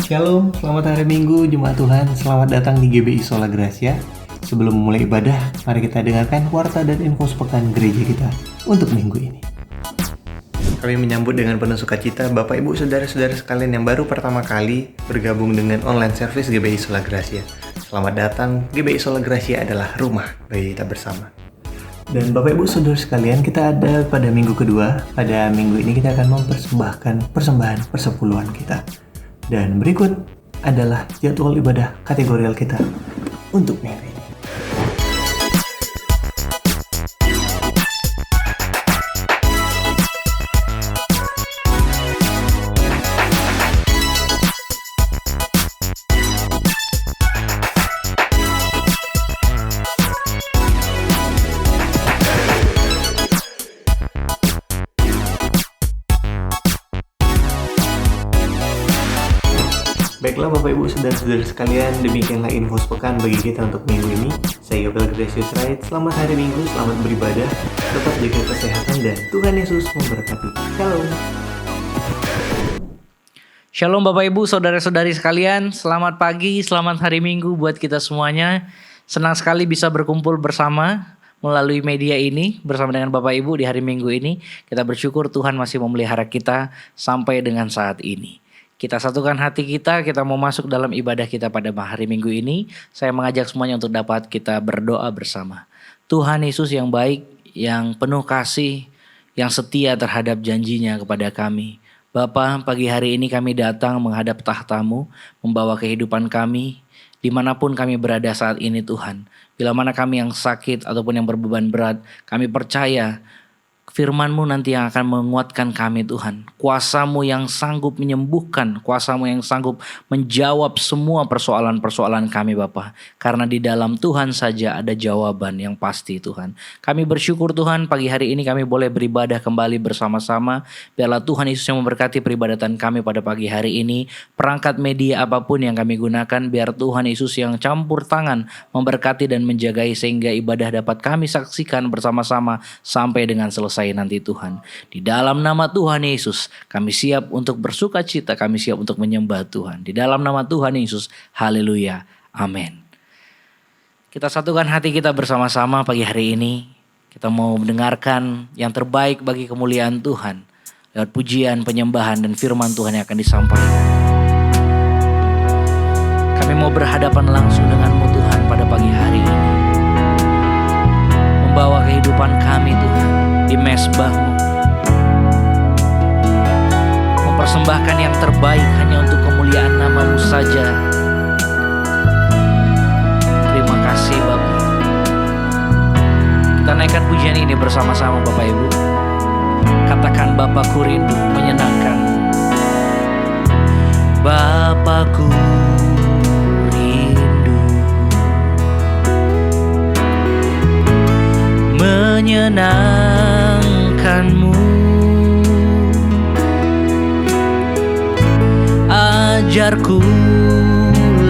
Shalom, selamat hari Minggu, Jemaat Tuhan. Selamat datang di GBI Sola Gracia. Sebelum memulai ibadah, mari kita dengarkan warta dan info sepekan gereja kita untuk minggu ini. Kami menyambut dengan penuh sukacita Bapak Ibu Saudara-saudara sekalian yang baru pertama kali bergabung dengan online service GBI Sola Gracia. Selamat datang, GBI Sola Gracia adalah rumah bagi kita bersama. Dan Bapak Ibu Saudara sekalian, kita ada pada minggu kedua. Pada minggu ini kita akan mempersembahkan persembahan persepuluhan kita. Dan berikut adalah jadwal ibadah kategorial kita untuk minggu ini. Baiklah Bapak Ibu Saudara-saudara sekalian, demikianlah info sepekan bagi kita untuk minggu ini. Saya Yobel Gracious Wright, selamat hari Minggu, selamat beribadah, tetap jaga kesehatan dan Tuhan Yesus memberkati. Shalom. Shalom Bapak Ibu Saudara-saudari sekalian, selamat pagi, selamat hari Minggu buat kita semuanya. Senang sekali bisa berkumpul bersama melalui media ini bersama dengan Bapak Ibu di hari Minggu ini. Kita bersyukur Tuhan masih memelihara kita sampai dengan saat ini. Kita satukan hati kita mau masuk dalam ibadah kita pada hari Minggu ini. Saya mengajak semuanya untuk dapat kita berdoa bersama. Tuhan Yesus yang baik, yang penuh kasih, yang setia terhadap janjinya kepada kami. Bapa, pagi hari ini kami datang menghadap tahta-Mu, membawa kehidupan kami, dimanapun kami berada saat ini Tuhan. Bila mana kami yang sakit ataupun yang berbeban berat, kami percaya Firman-Mu nanti yang akan menguatkan kami Tuhan. Kuasa-Mu yang sanggup menyembuhkan, Kuasa-Mu yang sanggup menjawab semua persoalan-persoalan kami Bapa. Karena di dalam Tuhan saja ada jawaban yang pasti Tuhan. Kami bersyukur Tuhan pagi hari ini kami boleh beribadah kembali bersama-sama. Biarlah Tuhan Yesus yang memberkati peribadatan kami pada pagi hari ini. Perangkat media apapun yang kami gunakan, biar Tuhan Yesus yang campur tangan memberkati dan menjagai sehingga ibadah dapat kami saksikan bersama-sama sampai dengan selesai nanti Tuhan. Di dalam nama Tuhan Yesus, kami siap untuk bersuka cita, kami siap untuk menyembah Tuhan. Di dalam nama Tuhan Yesus, haleluya, amin. Kita satukan hati kita bersama-sama pagi hari ini. Kita mau mendengarkan yang terbaik bagi kemuliaan Tuhan. Lewat pujian, penyembahan, dan firman Tuhan yang akan disampaikan. Kami mau berhadapan langsung dengan-Mu Tuhan pada pagi hari ini. Membawa kehidupan kami Tuhan di mezbah-Mu, mempersembahkan yang terbaik hanya untuk kemuliaan nama-Mu saja. Terima kasih Bapa. Kita naikkan pujian ini bersama-sama Bapak Ibu. Katakan Bapakku rindu menyenangkan. Bapakku rindu menyenangkan-Mu, ajarku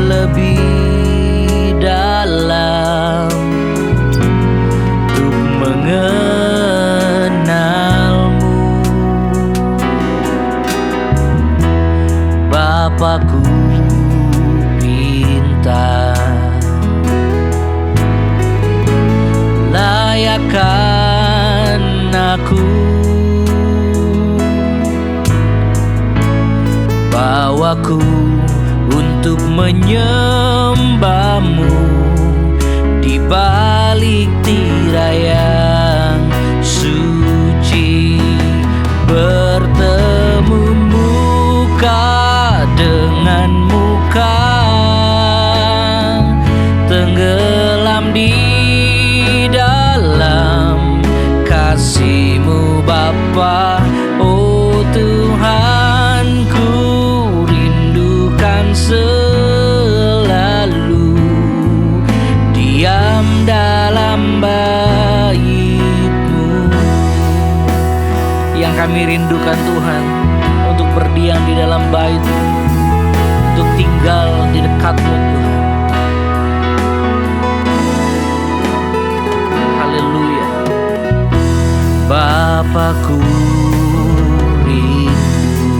lebih dalam untuk mengenal-Mu. Bapakku pinta layakkan aku, bawaku untuk menyembah-Mu di balik tirai yang suci, bertemu muka dengan muka, tenggelam di dalam kasih-Mu Bapa. Oh Tuhan, ku rindukan selalu diam dalam bait-Mu. Yang kami rindukan Tuhan untuk berdiam di dalam bait-Mu, untuk tinggal di dekat-Mu Tuhan. Haleluya. Bapakku rindu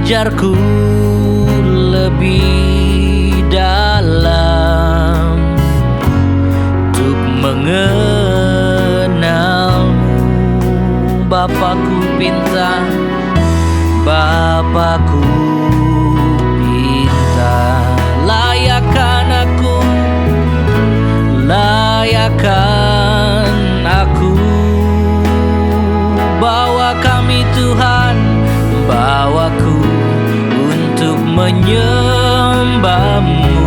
ajarku lebih dalam untuk mengenalmu. Bapakku pinta, Bapakku pinta, layakkan aku, layakkan aku. Bawa kami Tuhan, bawaku untuk menyembahmu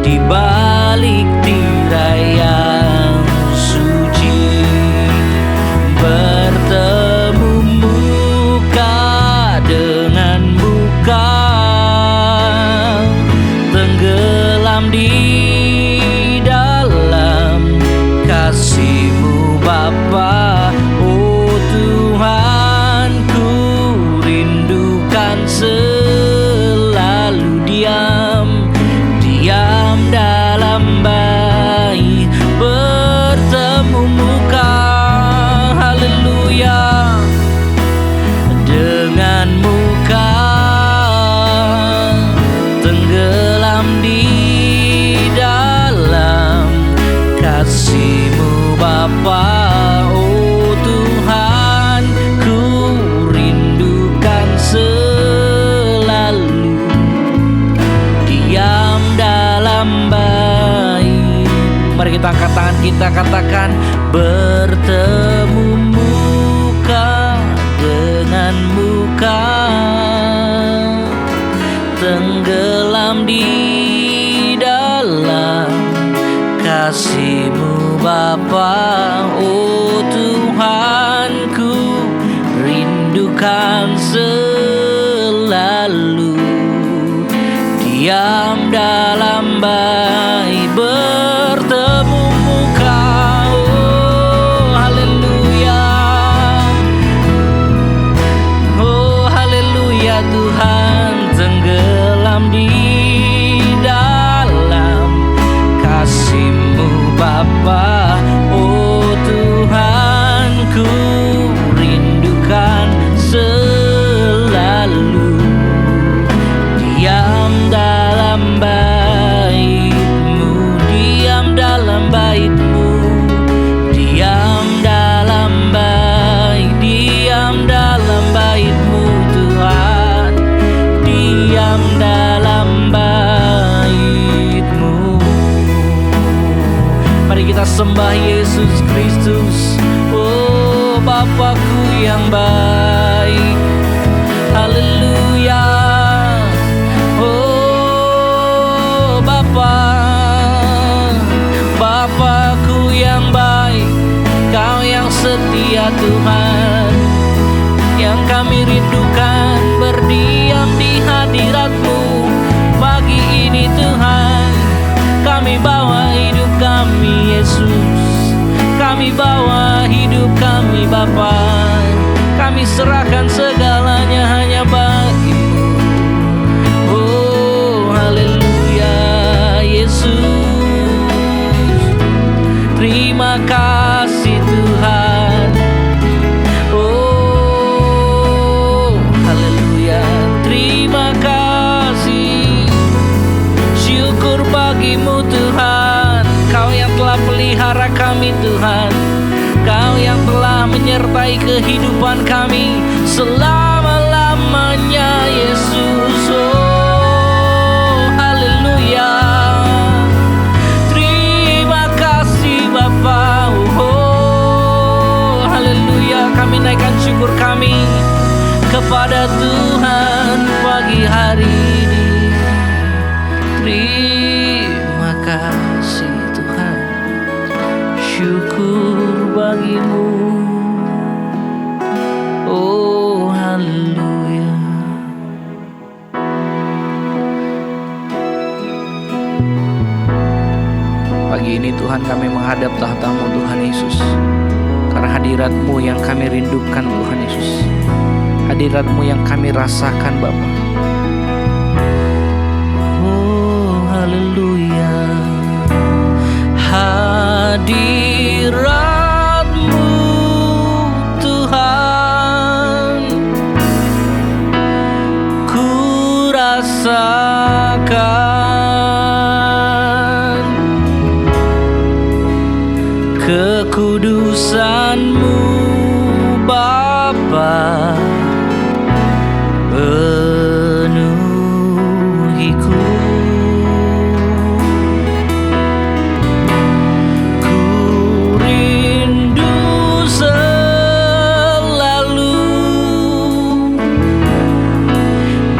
di balik tirai yang suci. Bertemu muka dengan muka, tenggelam di dalam kasih-Mu Bapa. Oh Tuhan, ku rindukan selalu diam dalam bait bertemu muka. Haleluya, dengan muka tenggelam di dalam kasih-Mu Bapa. Oh Tuhan, ku rindukan selalu diam dalam bait. Mari kita angkat tangan kita, katakan, bertemu muka dengan muka, tenggelam di dalam kasih-Mu Bapa. Oh Tuhan, ku rindukan selalu diam dalam bait bertemu muka. Oh haleluya, oh haleluya. Tuhan, tenggelam di dalam kasih-Mu Bapa. Oh Tuhan, ku rindukan selalu diam dalam bait-Mu, diam dalam bait-Mu, diam dalam bait, diam dalam bait-Mu Tuhan, diam dalam bait-Mu. Mari kita sembah Yesus Kristus. Oh Bapakku yang baik, haleluya. Oh Bapa, Bapakku yang baik, Kau yang setia Tuhan, yang kami rindukan berdiam di hadirat-Mu. Pagi ini Tuhan, kami bawa hidup kami Yesus, kami bawa hidup kami Bapa, kami serahkan segalanya hanya bagi-Mu. Oh haleluya Yesus, terima kasih Tuhan. Oh haleluya, terima kasih, syukur bagi-Mu Tuhan. Kau yang telah pelihara kami Tuhan, Kau yang telah menyertai kehidupan kami selama-lamanya Yesus. Oh haleluya, terima kasih Bapa. Oh haleluya, kami naikkan syukur kami kepada Tuhan pagi hari ini. Terima kasih Tuhan, syukur bagi-Mu. Oh haleluya. Pagi ini Tuhan, kami menghadap tahta-Mu Tuhan Yesus, karena hadirat-Mu yang kami rindukan Tuhan Yesus, hadirat-Mu yang kami rasakan Bapa. Oh haleluya, hadirat-Mu Tuhan kekudusan-Mu Bapa penuhiku. Ku rindu selalu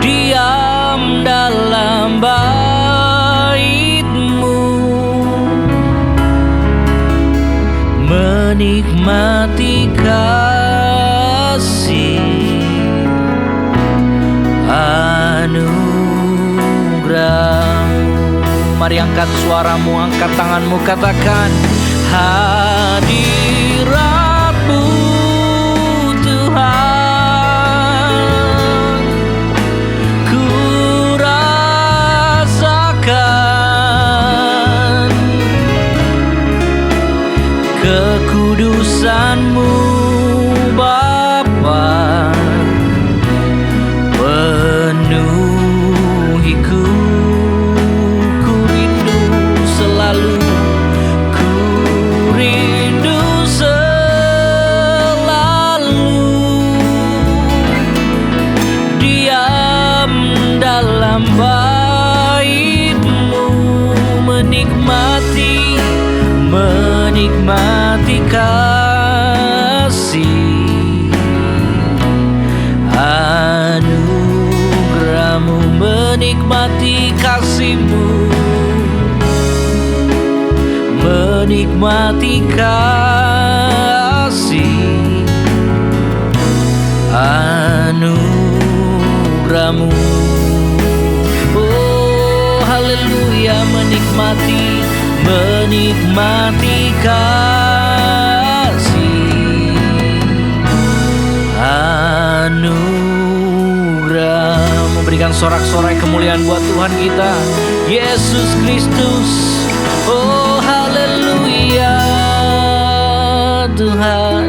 diam dalam bait-Mu, menikmati kasih anugerah-Mu. Mari angkat suaramu, angkat tanganmu, katakan hadirat-Mu Tuhan. Ku rasakan kekudusan-Mu Bapa penuhiku. Ku rindu selalu, ku rindu selalu diam dalam bait-Mu, menikmati kasih anugerah-Mu, menikmati kasih-Mu, menikmati kasih anugerah-Mu. Oh haleluya, menikmati kasih anugerah. Memberikan sorak-sorai kemuliaan buat Tuhan kita Yesus Kristus. Oh haleluya Tuhan.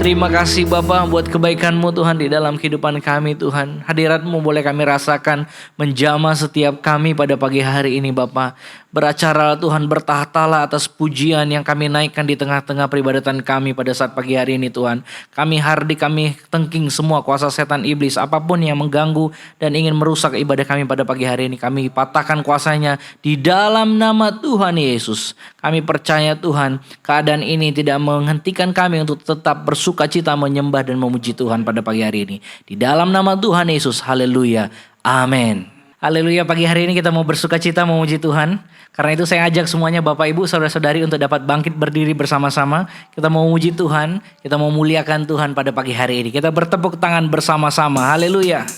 Terima kasih Bapa buat kebaikan-Mu Tuhan di dalam kehidupan kami Tuhan. Hadirat-Mu boleh kami rasakan menjamah setiap kami pada pagi hari ini Bapa. Beracara Tuhan, bertahtalah atas pujian yang kami naikkan di tengah-tengah peribadatan kami pada saat pagi hari ini Tuhan. Kami hardik, kami tengking semua kuasa setan iblis, apapun yang mengganggu dan ingin merusak ibadah kami pada pagi hari ini. Kami patahkan kuasanya di dalam nama Tuhan Yesus. Kami percaya Tuhan, keadaan ini tidak menghentikan kami untuk tetap bersukacita menyembah dan memuji Tuhan pada pagi hari ini. Di dalam nama Tuhan Yesus, haleluya, amin. Haleluya, pagi hari ini kita mau bersukacita memuji Tuhan. Karena itu saya ajak semuanya Bapak Ibu Saudara-saudari untuk dapat bangkit berdiri bersama-sama. Kita mau memuji Tuhan, kita mau muliakan Tuhan pada pagi hari ini. Kita bertepuk tangan bersama-sama, haleluya.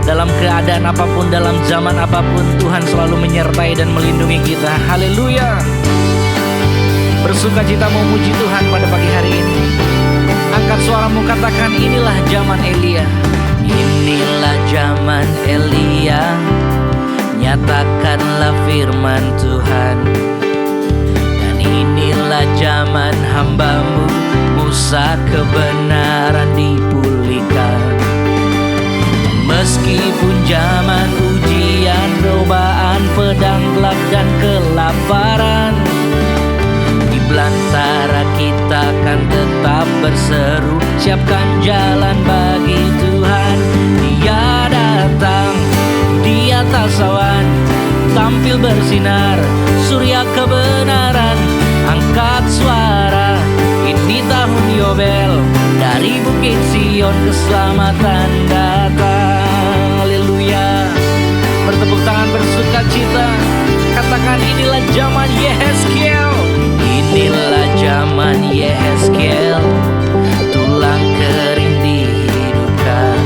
Dalam keadaan apapun, dalam zaman apapun, Tuhan selalu menyertai dan melindungi kita, haleluya. Bersukacita memuji Tuhan pada pagi hari ini. Angkat suaramu, katakan inilah zaman Elia. Inilah zaman Elia, nyatakanlah firman Tuhan. Dan inilah zaman hamba-Mu Musa, kebenaran dipulihkan. Dan meskipun zaman ujian, cobaan, pedang gelap dan kelaparan, di belantara kita akan tetap berseru, siapkan jalan bagi Tuhan. Dia datang di atas awan, tampil bersinar, surya kebenaran. Angkat suara, ini tahun Yobel, dari Bukit Sion keselamatan datang. Haleluya. Bertepuk tangan bersukacita, katakan inilah zaman Yehezkiel. Inilah zaman Yehezkiel, tulang kering dihidupkan.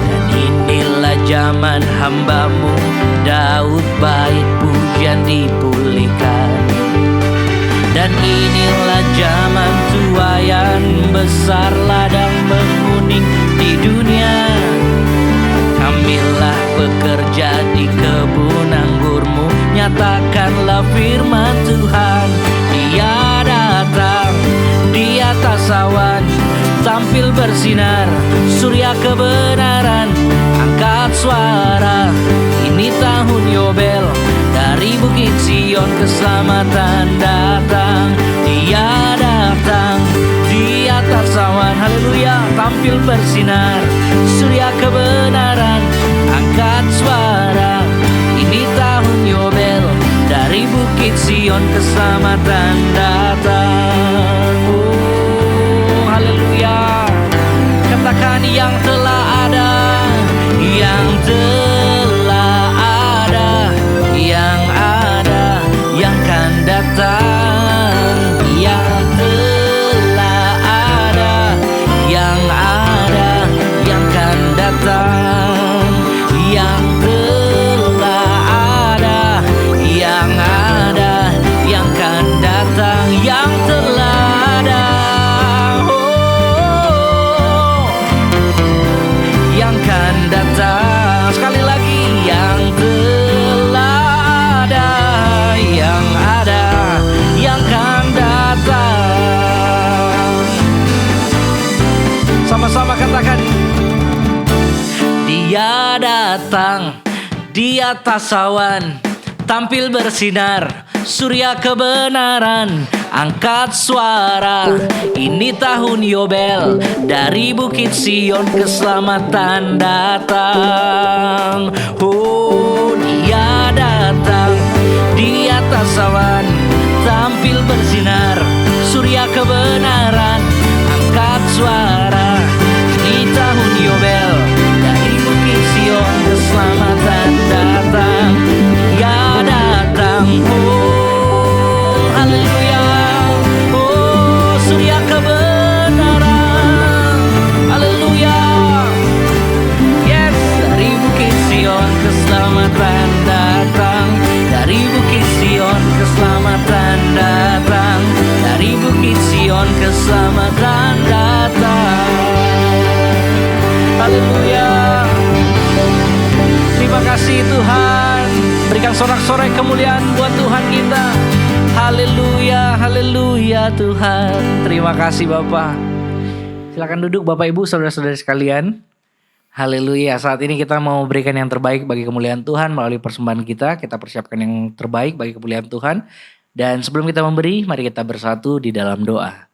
Dan inilah zaman hamba-Mu Daud, bait pujian dipulihkan. Dan inilah zaman tuaian besar, ladang menguning di dunia. Kamilah bekerja di kebun anggur-Mu, nyatakanlah firman Tuhan. Dia datang di atas awan, tampil bersinar, surya kebenaran. Angkat suara, ini tahun Yobel, dari Bukit Sion keselamatan datang. Dia datang di atas awan, haleluya, tampil bersinar. Surya kebenaran angkat suara, ini tahun Yobel, dari Bukit Sion keselamatan datang. Oh haleluya, katakan yang telah ada, yang telah ada, yang ada, yang akan datang, yang telah ada, yang ada, yang akan datang, yang telah ada, yang ada, yang akan datang, yang telah ada. Oh, yang akan datang. Sekali lagi, yang telah ada, yang ada, yang akan datang. Sama-sama katakan, dia datang di atas awan, tampil bersinar. Surya kebenaran angkat suara, ini tahun Yobel, dari Bukit Sion keselamatan datang. Oh dia datang di atas awan, tampil bersinar. Surya kebenaran angkat suara, ini tahun Yobel, dari Bukit Sion keselamatan datang. Dia datang. Oh haleluya, oh surya kebenaran, haleluya. Yes, dari Bukit Sion keselamatan datang, dari Bukit Sion keselamatan datang, dari Bukit Sion keselamatan datang. Haleluya. Terima kasih Tuhan, berikan sorak-sorai kemuliaan buat Tuhan kita. Haleluya, haleluya Tuhan. Terima kasih Bapak. Silakan duduk Bapak Ibu, saudara-saudari sekalian. Haleluya, saat ini kita mau berikan yang terbaik bagi kemuliaan Tuhan melalui persembahan kita. Kita persiapkan yang terbaik bagi kemuliaan Tuhan. Dan sebelum kita memberi, mari kita bersatu di dalam doa.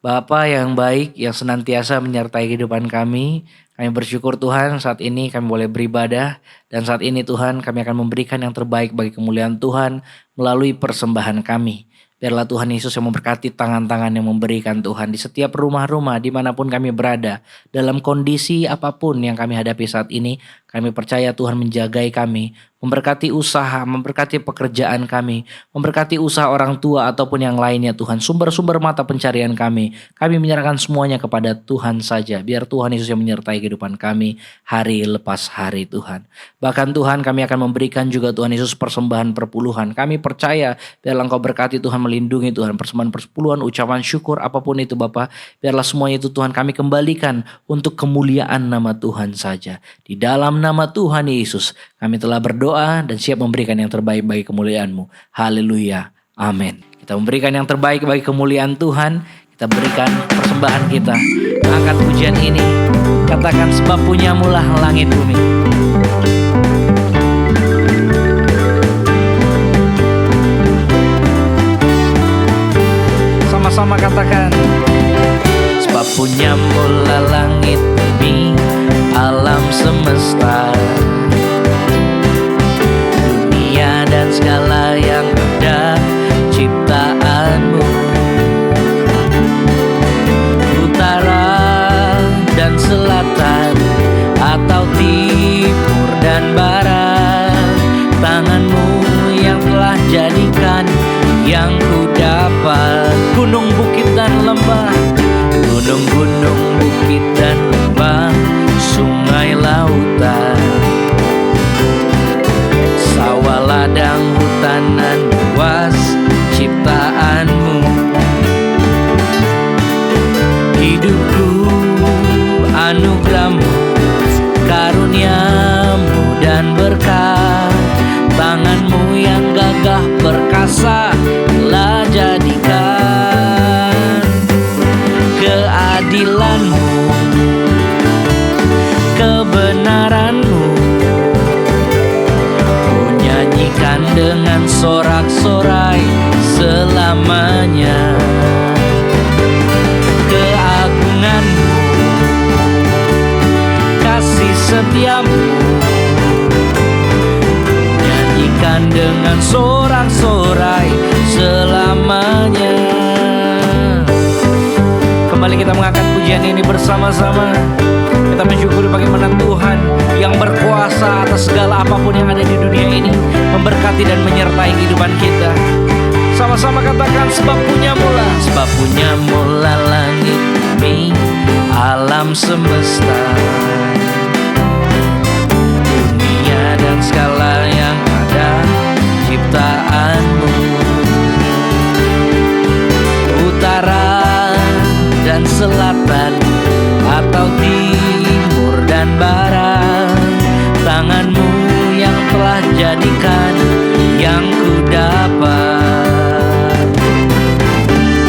Bapa yang baik, yang senantiasa menyertai kehidupan kami bersyukur Tuhan saat ini kami boleh beribadah. Dan saat ini Tuhan kami akan memberikan yang terbaik bagi kemuliaan Tuhan melalui persembahan kami. Biarlah Tuhan Yesus yang memberkati tangan-tangan yang memberikan Tuhan di setiap rumah-rumah dimanapun kami berada. Dalam kondisi apapun yang kami hadapi saat ini, kami percaya Tuhan menjagai kami, memberkati usaha, memberkati pekerjaan kami, memberkati usaha orang tua ataupun yang lainnya Tuhan. Sumber-sumber mata pencarian kami menyerahkan semuanya kepada Tuhan saja. Biar Tuhan Yesus yang menyertai kehidupan kami hari lepas hari Tuhan. Bahkan Tuhan kami akan memberikan juga Tuhan Yesus persembahan perpuluhan. Kami percaya biarlah Engkau berkati Tuhan, melindungi Tuhan, persembahan persepuluhan, ucapan syukur, apapun itu Bapa, biarlah semuanya itu Tuhan kami kembalikan untuk kemuliaan nama Tuhan saja. Di dalam nama Tuhan Yesus kami telah berdoa dan siap memberikan yang terbaik bagi kemuliaan-Mu. Haleluya, amin. Kita memberikan yang terbaik bagi kemuliaan Tuhan. Kita berikan persembahan kita. Angkat pujian ini, katakan sebab punyamu lah langit bumi. Sama-sama katakan, sebab punyamu lah langit bumi, alam semesta, dunia dan segala yang ada ciptaanmu. Utara dan selatan, atau timur dan barat, tanganmu yang telah jadikan yang ku dapat. Gunung, bukit dan lembah, gunung-gunung, bukit dan lembah, sungai lautan, sawah ladang, hutanan luas, ciptaanmu. Hidupku anugerahmu, karuniamu dan berkat, tanganmu yang gagah perkasa telah jadikan keadilanmu, kebenaranmu, ku nyanyikan dengan sorak-sorai selamanya. Keagungan-Mu, kasih setiamu, nyanyikan dengan sorak-sorai selamanya. Kembali kita mengangkat pujian ini bersama-sama. Kita mensyukuri bagaimana Tuhan yang berkuasa atas segala apapun yang ada di dunia ini memberkati dan menyertai kehidupan kita. Sama-sama katakan, sebab punya mula langit bumi, alam semesta, dunia dan segala yang ada ciptaan-Mu. Utara dan selatan atau timur dan barat, tangan-Mu yang telah jadikan yang ku dapat.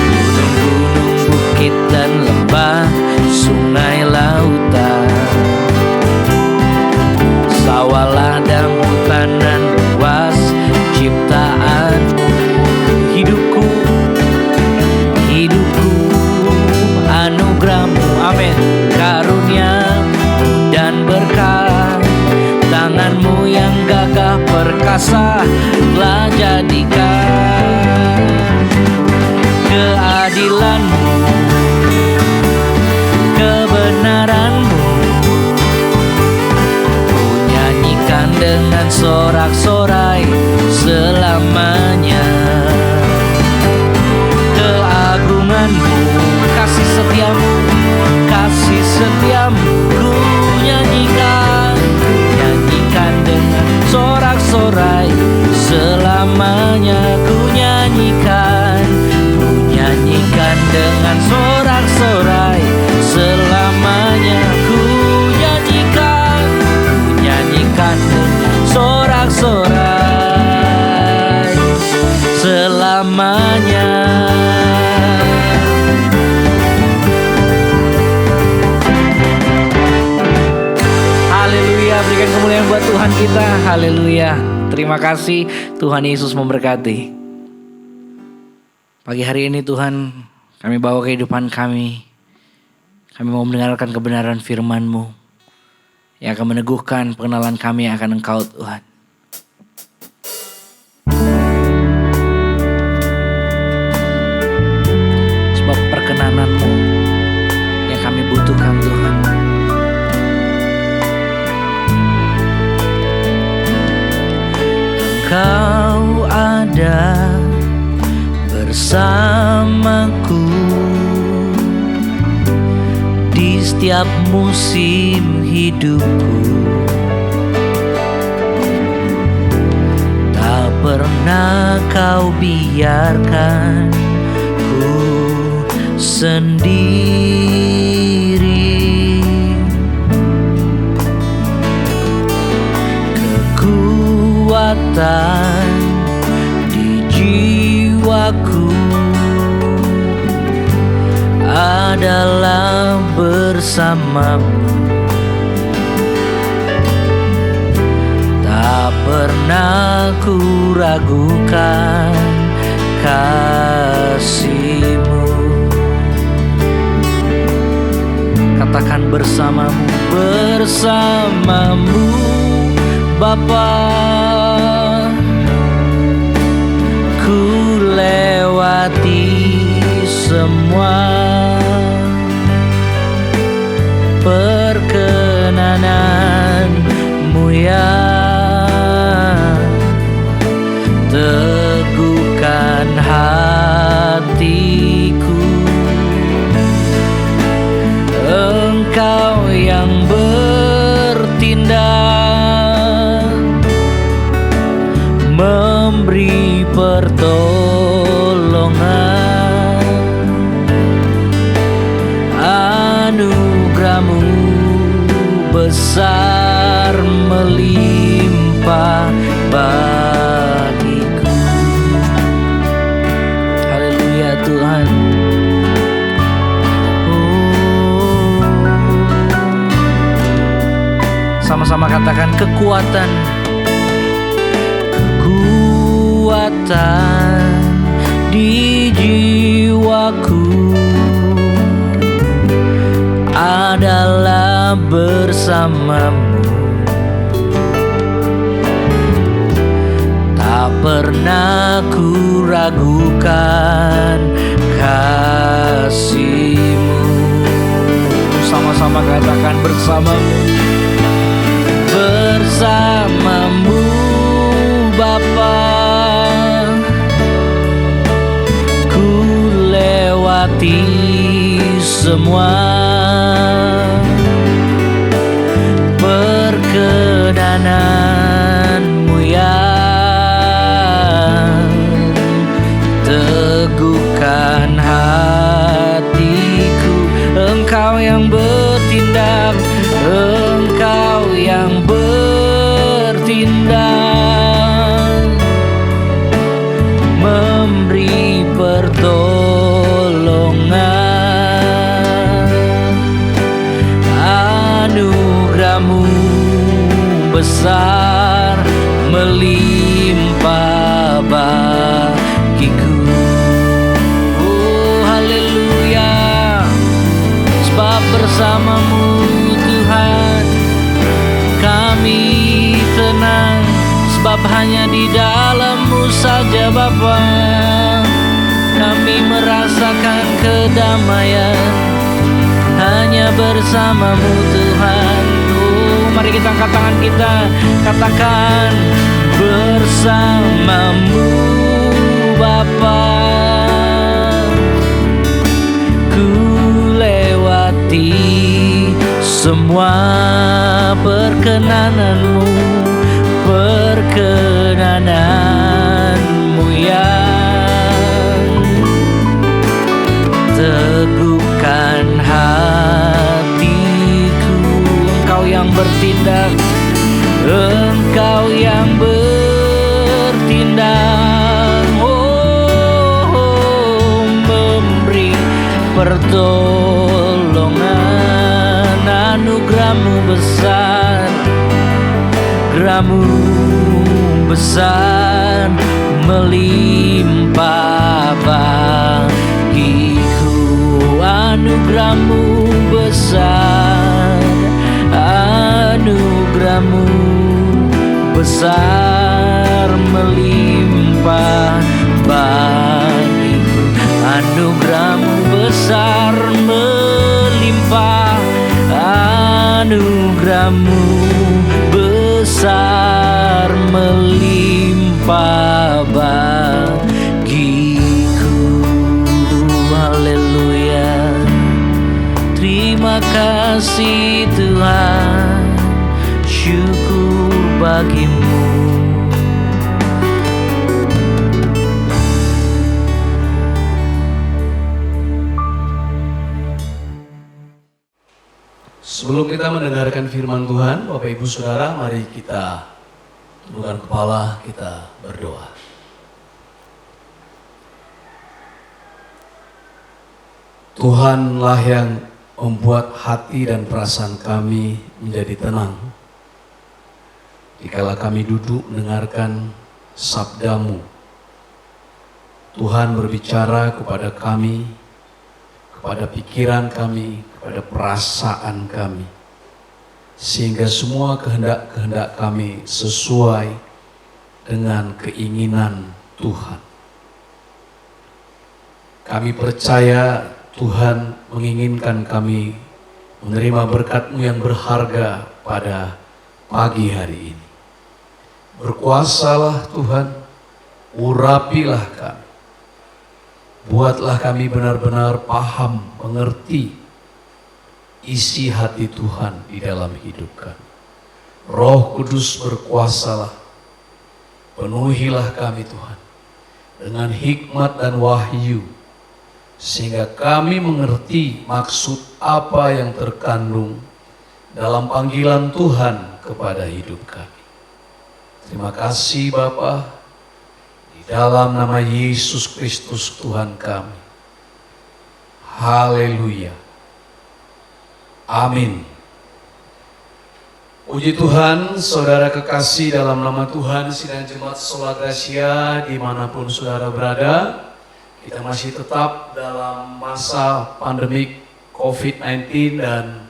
Gunung-gunung, bukit dan lembah, sungai lautan, sawah ladang, hutan dan luas ciptaan-Mu. Hidupku anugerah-Mu, amin, karunia-Mu dan berkah. Tangan-Mu yang gagah perkasa telah jadikan keadilan-Mu, kebenaran-Mu. Ku nyanyikan dengan sorak-sorai selamanya. Keagungan-Mu, kasih setiamu, ku nyanyikan dengan sorak-sorai selamanya. Ku nyanyikan dengan sorak-sorai selamanya. Ku nyanyikan dengan sorak-sorai selamanya. Haleluya, berikan kemuliaan buat Tuhan kita. Haleluya. Terima kasih, Tuhan Yesus memberkati. Pagi hari ini Tuhan, kami bawa kehidupan kami. Kami mau mendengarkan kebenaran firman-Mu yang akan meneguhkan pengenalan kami akan Engkau, Tuhan. Sebab perkenanan-Mu yang kami butuhkan, Tuhan. Engkau ada bersamaku di setiap musim hidupku. Tak pernah Kau biarkan ku sendiri. Kekuatan di jiwaku adalah bersamamu. Tak pernah ku ragukan kasih-Mu. Katakan bersamamu Bapa. Ku lewati semua perkenanan-Mu yang teguhkan hatiku. Engkau yang bertindak, memberi pertolongan. Anugerah-Mu besar melimpah bagiku. Haleluya Tuhan. Sama-sama katakan kekuatan ketakutan di jiwaku adalah bersamamu. Tak pernah ku ragukan kasih-Mu. Sama-sama katakan bersamamu. Bersamamu Bapa, ku lewati semua perkenanan-Mu yang teguhkan hatiku. Engkau yang bertindak, Engkau yang bertindak, memberi pertolongan. Anugerah-Mu besar melimpah bagiku. Oh haleluya, sebab bersama-Mu Tuhan kami tenang, sebab hanya di dalam-Mu saja Bapa kami merasakan kedamaian. Hanya bersama-Mu Tuhan. Oh, mari kita angkat tangan kita, katakan bersama-Mu Bapa, ku lewati semua perkenanan-Mu, perkenanan-Mu yang teguhkan hatiku. Engkau yang bertindak, Engkau yang bertindak, oh, memberi pertolongan. Anugerah-Mu besar, anugerah-Mu besar melimpah bagiku. Anugerah-Mu besar, anugerah-Mu besar melimpah bagiku. Anugerah-Mu besar melimpah, anugerah-Mu besar melimpah bagiku. Haleluya. Terima kasih Tuhan, syukur bagi-Mu. Sebelum kita mendengarkan firman Tuhan, Bapak Ibu Saudara, mari kita tundukkan kepala, kita berdoa. Tuhanlah yang membuat hati dan perasaan kami menjadi tenang dikala kami duduk mendengarkan sabda-Mu. Tuhan berbicara kepada kami, kepada pikiran kami, kepada perasaan kami, sehingga semua kehendak-kehendak kami sesuai dengan keinginan Tuhan. Kami percaya Tuhan menginginkan kami menerima berkat-Mu yang berharga pada pagi hari ini. Berkuasalah Tuhan, urapilah kami. Buatlah kami benar-benar paham, mengerti isi hati Tuhan di dalam hidup kami. Roh Kudus berkuasalah, penuhilah kami Tuhan dengan hikmat dan wahyu, sehingga kami mengerti maksud apa yang terkandung dalam panggilan Tuhan kepada hidup kami. Terima kasih Bapa, di dalam nama Yesus Kristus Tuhan kami. Haleluya. Amin. Puji Tuhan, saudara kekasih dalam nama Tuhan, sidang jemaat Sola Gracia dimanapun saudara berada, kita masih tetap dalam masa pandemik COVID-19 dan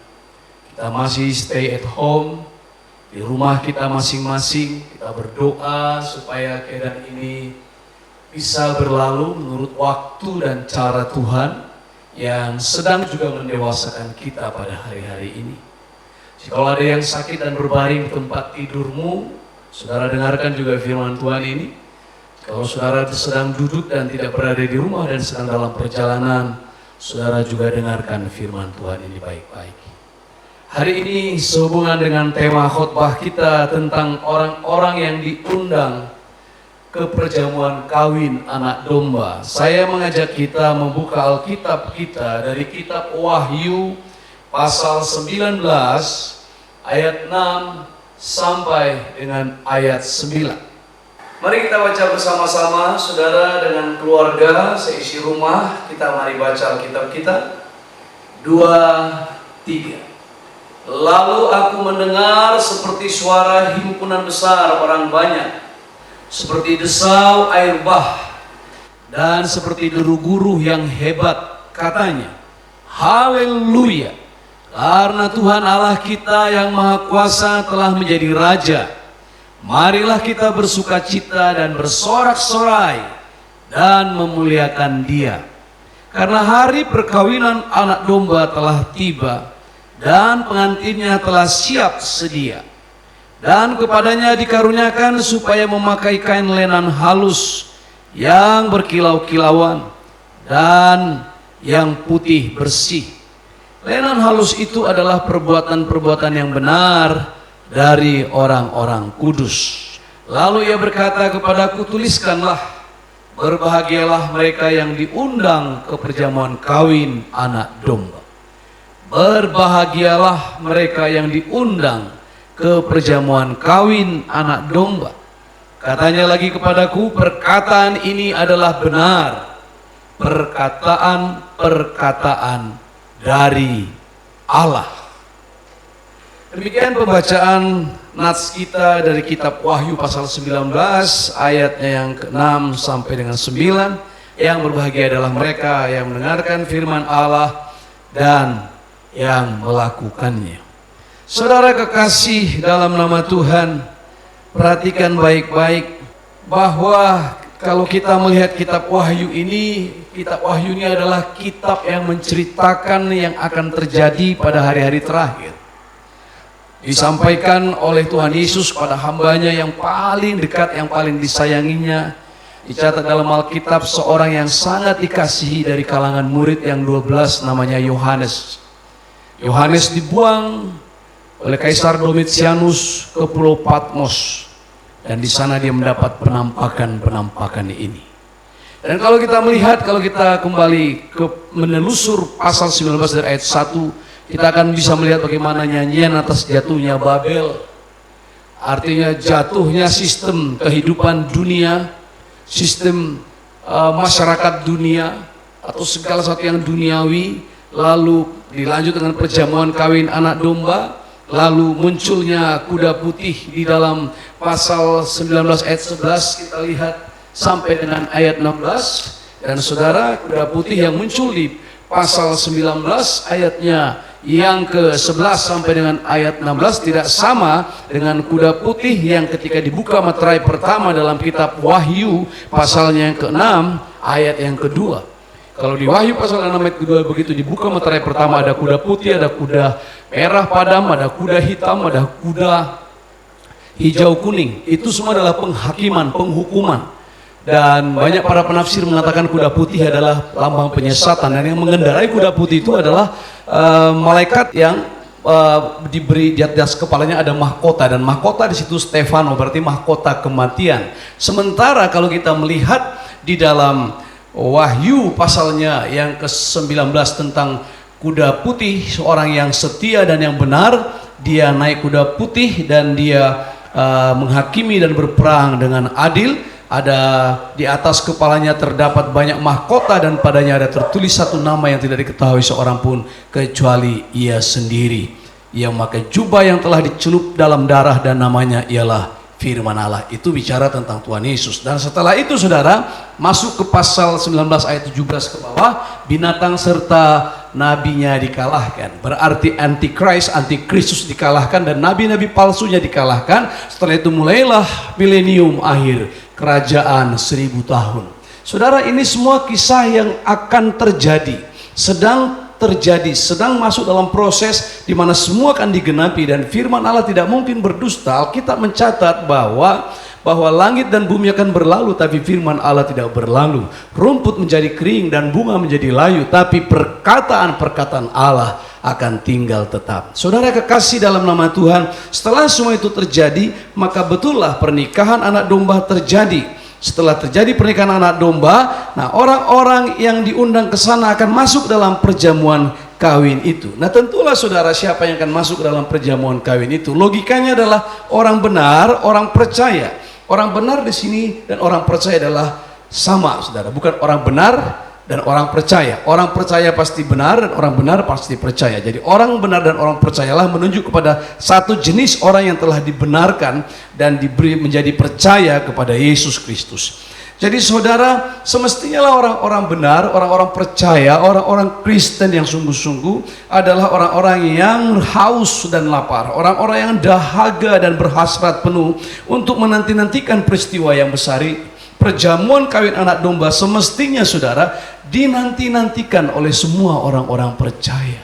kita masih stay at home di rumah kita masing-masing. Kita berdoa supaya keadaan ini bisa berlalu menurut waktu dan cara Tuhan yang sedang juga mendewasakan kita pada hari-hari ini. Jika ada yang sakit dan berbaring di tempat tidurmu, saudara dengarkan juga firman Tuhan ini. Kalau saudara sedang duduk dan tidak berada di rumah dan sedang dalam perjalanan, saudara juga dengarkan firman Tuhan ini baik-baik. Hari ini sehubungan dengan tema khotbah kita tentang orang-orang yang diundang ke perjamuan kawin anak domba. Saya mengajak kita membuka Alkitab kita dari kitab Wahyu pasal 19 ayat 6 sampai dengan ayat 9. Mari kita baca bersama-sama, saudara, dengan keluarga seisi rumah. Kita mari baca Alkitab kita. 2, 3. Lalu aku mendengar seperti suara himpunan besar orang banyak, seperti desau air bah, dan seperti deru guru yang hebat, katanya, haleluya, karena Tuhan Allah kita yang Maha Kuasa telah menjadi Raja. Marilah kita bersukacita dan bersorak-sorai dan memuliakan Dia, karena hari perkawinan anak domba telah tiba dan pengantinnya telah siap sedia. Dan kepadanya dikaruniakan supaya memakai kain lenan halus yang berkilau-kilauan dan yang putih bersih. Lenan halus itu adalah perbuatan-perbuatan yang benar dari orang-orang kudus. Lalu ia berkata kepadaku, tuliskanlah, berbahagialah mereka yang diundang ke perjamuan kawin anak domba. Berbahagialah mereka yang diundang ke perjamuan kawin anak domba. Katanya lagi kepadaku, perkataan ini adalah benar, perkataan-perkataan dari Allah. Demikian pembacaan nats kita dari kitab Wahyu pasal 19 ayatnya yang ke-6 sampai dengan 9. Yang berbahagia adalah mereka yang mendengarkan firman Allah dan yang melakukannya. Saudara kekasih dalam nama Tuhan, perhatikan baik-baik bahwa kalau kita melihat kitab Wahyu ini adalah kitab yang menceritakan yang akan terjadi pada hari-hari terakhir. Disampaikan oleh Tuhan Yesus pada hambanya yang paling dekat, yang paling disayanginya. Dicatat dalam Alkitab seorang yang sangat dikasihi dari kalangan murid yang 12, namanya Yohanes. Yohanes dibuang oleh Kaisar Domitianus ke Pulau Patmos, dan di sana dia mendapat penampakan ini. Dan kalau kita melihat, kalau kita kembali ke menelusur pasal 19 dari ayat 1, kita akan bisa melihat bagaimana nyanyian atas jatuhnya Babel, artinya jatuhnya sistem kehidupan dunia, sistem masyarakat dunia atau segala sesuatu yang duniawi, lalu dilanjut dengan perjamuan kawin anak domba. Lalu munculnya kuda putih di dalam pasal 19 ayat 11, kita lihat sampai dengan ayat 16. Dan saudara, kuda putih yang muncul di pasal 19 ayatnya yang ke-11 sampai dengan ayat 16 tidak sama dengan kuda putih yang ketika dibuka materai pertama dalam kitab Wahyu pasalnya yang ke-6 ayat yang kedua. Kalau di Wahyu pasal 6 ayat kedua begitu dibuka materai pertama, ada kuda putih, ada kuda merah padam, ada kuda hitam, ada kuda hijau kuning. Itu semua adalah penghakiman, penghukuman. Dan banyak para penafsir mengatakan kuda putih adalah lambang penyesatan. Dan yang mengendarai kuda putih itu adalah malaikat yang diberi di atas kepalanya ada mahkota, dan mahkota di situ Stefano, berarti mahkota kematian. Sementara kalau kita melihat di dalam Wahyu pasalnya yang ke-19 tentang kuda putih, seorang yang setia dan yang benar, dia naik kuda putih dan dia menghakimi dan berperang dengan adil. Ada di atas kepalanya terdapat banyak mahkota dan padanya ada tertulis satu nama yang tidak diketahui seorang pun kecuali ia sendiri, Ia memakai jubah yang telah dicelup dalam darah dan namanya ialah firman Allah. Itu bicara tentang Tuhan Yesus. Dan setelah itu saudara, masuk ke pasal 19 ayat 17 ke bawah, binatang serta nabinya dikalahkan. Berarti antikristus dikalahkan dan nabi-nabi palsunya dikalahkan. Setelah itu mulailah milenium akhir, kerajaan 1000 tahun. Saudara, ini semua kisah yang akan terjadi, sedang masuk dalam proses di mana semua akan digenapi, dan firman Allah tidak mungkin berdusta. Alkitab mencatat bahwa langit dan bumi akan berlalu, tapi firman Allah tidak berlalu. Rumput menjadi kering dan bunga menjadi layu, tapi perkataan-perkataan Allah akan tinggal tetap. Saudara kekasih dalam nama Tuhan, setelah semua itu terjadi, maka betullah pernikahan anak domba terjadi. Setelah terjadi pernikahan anak domba, nah orang-orang yang diundang ke sana akan masuk dalam perjamuan kawin itu. Nah tentulah saudara, siapa yang akan masuk dalam perjamuan kawin itu? Logikanya adalah orang benar, orang percaya. Orang benar di sini dan orang percaya adalah sama, saudara. Bukan orang benar dan orang percaya. Orang percaya pasti benar dan orang benar pasti percaya. Jadi orang benar dan orang percayalah menunjuk kepada satu jenis orang yang telah dibenarkan dan diberi menjadi percaya kepada Yesus Kristus. Jadi saudara, semestinya lah orang-orang benar, orang-orang percaya, orang-orang Kristen yang sungguh-sungguh adalah orang-orang yang haus dan lapar, orang-orang yang dahaga dan berhasrat penuh untuk menanti-nantikan peristiwa yang besar itu. Perjamuan kawin anak domba semestinya saudara dinanti-nantikan oleh semua orang-orang percaya.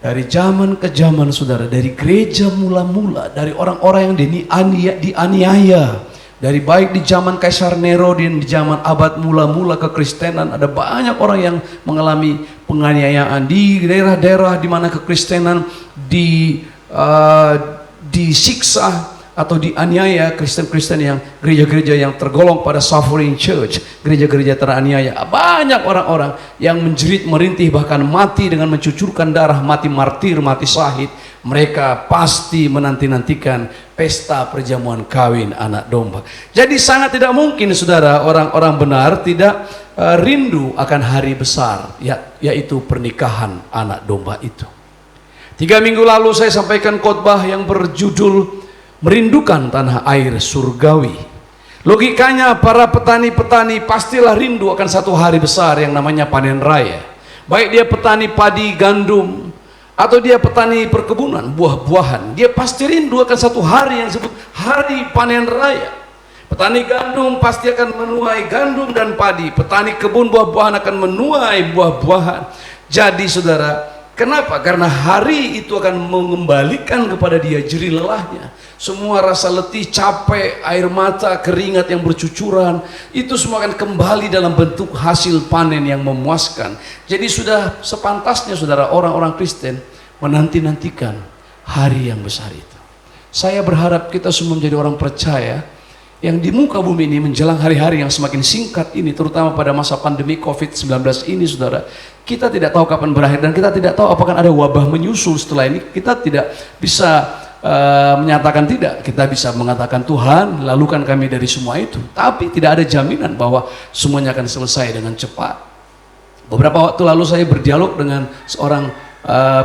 Dari zaman ke zaman saudara, dari gereja mula-mula, dari orang-orang yang dianiaya, dari baik di zaman Kaisar Nero dan di zaman abad mula-mula kekristenan, ada banyak orang yang mengalami penganiayaan di daerah-daerah di mana kekristenan disiksa atau dianiaya. Kristen-Kristen yang gereja-gereja yang tergolong pada suffering church, gereja-gereja teraniaya, banyak orang-orang yang menjerit, merintih, bahkan mati dengan mencucurkan darah, mati martir, mati syahid. Mereka pasti menanti-nantikan pesta perjamuan kawin anak domba. Jadi sangat tidak mungkin saudara, orang-orang benar tidak rindu akan hari besar, yaitu pernikahan anak domba itu. 3 minggu lalu saya sampaikan khotbah yang berjudul Merindukan Tanah Air Surgawi. Logikanya para petani-petani pastilah rindu akan satu hari besar yang namanya panen raya. Baik dia petani padi, gandum, atau dia petani perkebunan, buah-buahan, dia pasti rindu akan satu hari yang disebut hari panen raya. Petani gandum pasti akan menuai gandum dan padi. Petani kebun buah-buahan akan menuai buah-buahan. Jadi saudara, kenapa? Karena hari itu akan mengembalikan kepada dia jerih lelahnya. Semua rasa letih, capek, air mata, keringat yang bercucuran, itu semua akan kembali dalam bentuk hasil panen yang memuaskan. Jadi sudah sepantasnya saudara, orang-orang Kristen menanti-nantikan hari yang besar itu. Saya berharap kita semua menjadi orang percaya yang di muka bumi ini menjelang hari-hari yang semakin singkat ini, terutama pada masa pandemi COVID-19 ini saudara. Kita tidak tahu kapan berakhir dan kita tidak tahu apakah ada wabah menyusul setelah ini. Kita tidak bisa menyatakan tidak. Kita bisa mengatakan Tuhan lalukan kami dari semua itu, tapi tidak ada jaminan bahwa semuanya akan selesai dengan cepat. Beberapa waktu lalu saya berdialog dengan seorang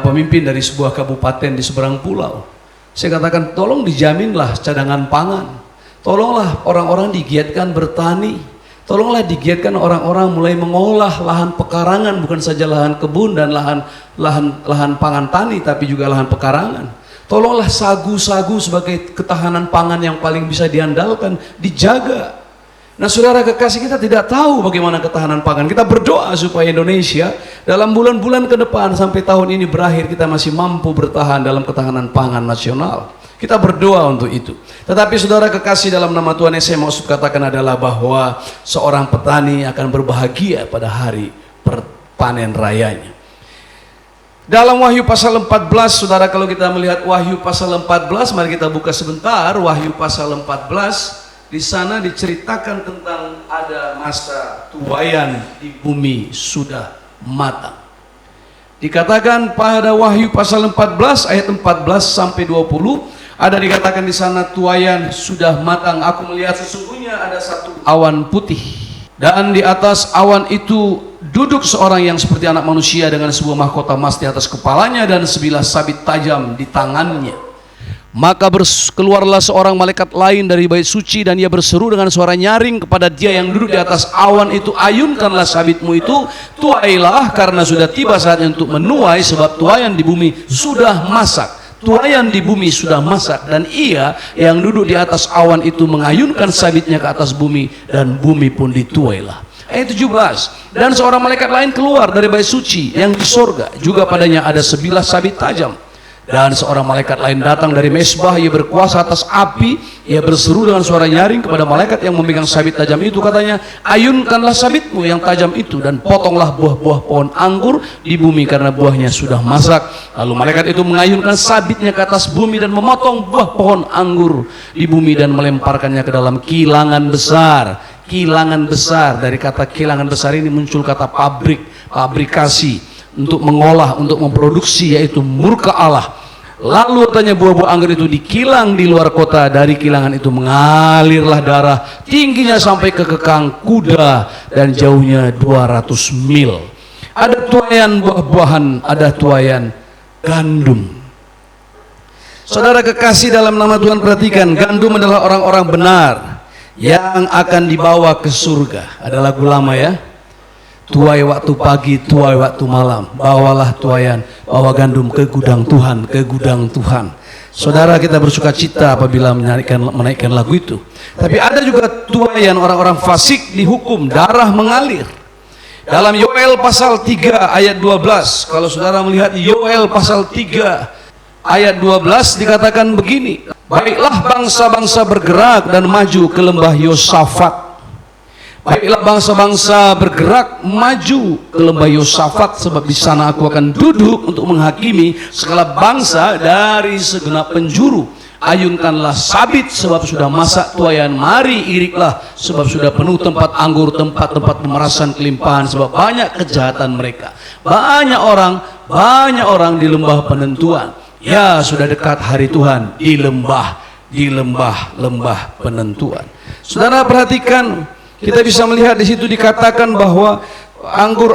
pemimpin dari sebuah kabupaten di seberang pulau. Saya katakan, tolong dijaminlah cadangan pangan, tolonglah orang-orang digiatkan bertani, tolonglah digiatkan orang-orang mulai mengolah lahan pekarangan, bukan saja lahan kebun dan lahan pangan tani, tapi juga lahan pekarangan. Tolonglah sagu-sagu sebagai ketahanan pangan yang paling bisa diandalkan, dijaga. Nah saudara kekasih, kita tidak tahu bagaimana ketahanan pangan. Kita berdoa supaya Indonesia dalam bulan-bulan ke depan sampai tahun ini berakhir, kita masih mampu bertahan dalam ketahanan pangan nasional. Kita berdoa untuk itu. Tetapi saudara kekasih dalam nama Tuhan, yang saya maksud katakan adalah bahwa seorang petani akan berbahagia pada hari panen rayanya. Dalam Wahyu pasal 14, saudara, kalau kita melihat Wahyu pasal 14, mari kita buka sebentar Wahyu pasal 14. Di sana diceritakan tentang ada masa tuaian di bumi sudah matang. Dikatakan pada Wahyu pasal 14 ayat 14 sampai 20, ada dikatakan di sana tuaian sudah matang. Aku melihat sesungguhnya ada satu awan putih, dan di atas awan itu duduk seorang yang seperti anak manusia dengan sebuah mahkota emas di atas kepalanya dan sebilah sabit tajam di tangannya. Maka keluarlah seorang malaikat lain dari bait suci, dan ia berseru dengan suara nyaring kepada dia yang duduk di atas awan itu, ayunkanlah sabitmu itu, tuailah, karena sudah tiba saatnya untuk menuai, sebab tuaian di bumi sudah masak. Tuaian di bumi sudah masak, dan ia yang duduk di atas awan itu mengayunkan sabitnya ke atas bumi, dan bumi pun dituailah. Ayat 17, dan seorang malaikat lain keluar dari bait suci yang di sorga, juga padanya ada sebilah sabit tajam. Dan seorang malaikat lain datang dari mesbah, ia berkuasa atas api, ia berseru dengan suara nyaring kepada malaikat yang memegang sabit tajam itu, katanya, ayunkanlah sabitmu yang tajam itu, dan potonglah buah-buah pohon anggur di bumi, karena buahnya sudah masak. Lalu malaikat itu mengayunkan sabitnya ke atas bumi dan memotong buah pohon anggur di bumi dan melemparkannya ke dalam kilangan besar. Kilangan besar, dari kata kilangan besar ini muncul kata pabrik, pabrikasi, untuk mengolah, untuk memproduksi, yaitu murka Allah. Lalu tanya buah-buah anggur itu dikilang di luar kota, dari kilangan itu mengalirlah darah, tingginya sampai ke kekang kuda dan jauhnya 200 mil. Ada tuaian buah-buahan, ada tuaian gandum. Saudara kekasih dalam nama Tuhan, perhatikan, gandum adalah orang-orang benar yang akan dibawa ke surga. Ada lagu lama ya, tuai waktu pagi, tuai waktu malam, bawalah tuaian, bawa gandum ke gudang Tuhan, ke gudang Tuhan. Saudara, kita bersuka cita apabila menaikkan lagu itu. Tapi ada juga tuaian orang-orang fasik, dihukum, darah mengalir. Dalam Yoel pasal 3 ayat 12, kalau saudara melihat Yoel pasal 3 ayat 12, dikatakan begini, baiklah bangsa-bangsa bergerak dan maju ke lembah Yosafat. Baiklah bangsa-bangsa bergerak maju ke lembah Yosafat, sebab di sana aku akan duduk untuk menghakimi segala bangsa dari segenap penjuru. Ayunkanlah sabit, sebab sudah masak tuaian, mari iriklah, sebab sudah penuh tempat anggur, tempat-tempat pemerasan kelimpahan, sebab banyak kejahatan mereka. Banyak orang di lembah penentuan. Ya, sudah dekat hari Tuhan di lembah penentuan. Saudara perhatikan, kita bisa melihat di situ dikatakan bahwa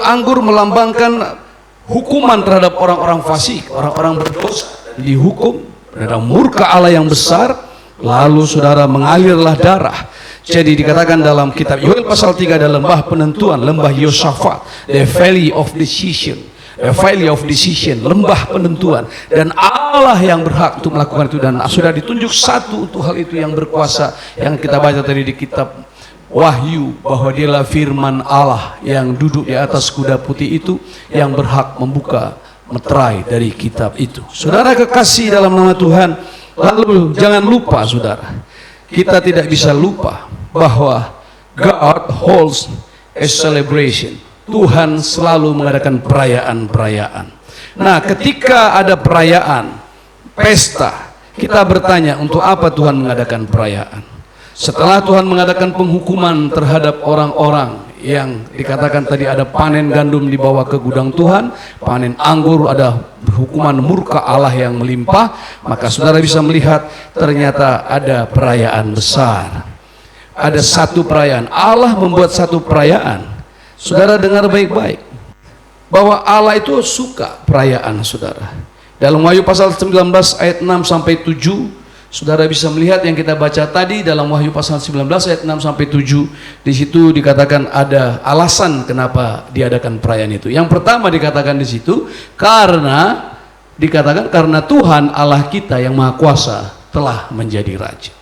anggur melambangkan hukuman terhadap orang-orang fasik, orang-orang berdosa, dan dihukum terhadap murka Allah yang besar. Lalu saudara, mengalirlah darah. Jadi dikatakan dalam kitab Yoel pasal 3, ada lembah penentuan, lembah Yosafat, the valley of decision. A valley of decision, lembah penentuan, dan Allah yang berhak untuk melakukan itu, dan sudah ditunjuk satu untuk hal itu yang berkuasa, yang kita baca tadi di kitab Wahyu, bahwa dialah firman Allah yang duduk di atas kuda putih itu, yang berhak membuka meterai dari kitab itu. Saudara kekasih dalam nama Tuhan, lalu jangan lupa saudara, kita tidak bisa lupa bahwa God holds a celebration. Tuhan selalu mengadakan perayaan-perayaan. Nah, ketika ada perayaan, pesta, kita bertanya, untuk apa Tuhan mengadakan perayaan? Setelah Tuhan mengadakan penghukuman terhadap orang-orang yang dikatakan tadi, ada panen gandum dibawa ke gudang Tuhan, panen anggur, ada hukuman murka Allah yang melimpah, maka saudara bisa melihat ternyata ada perayaan besar. Ada satu perayaan, Allah membuat satu perayaan. Saudara dengar baik-baik, bahwa Allah itu suka perayaan saudara. Dalam Wahyu pasal 19 ayat 6 sampai 7, saudara bisa melihat yang kita baca tadi dalam Wahyu pasal 19 ayat 6 sampai 7. Di situ dikatakan ada alasan kenapa diadakan perayaan itu. Yang pertama dikatakan di situ, karena Tuhan Allah kita yang Maha Kuasa telah menjadi raja.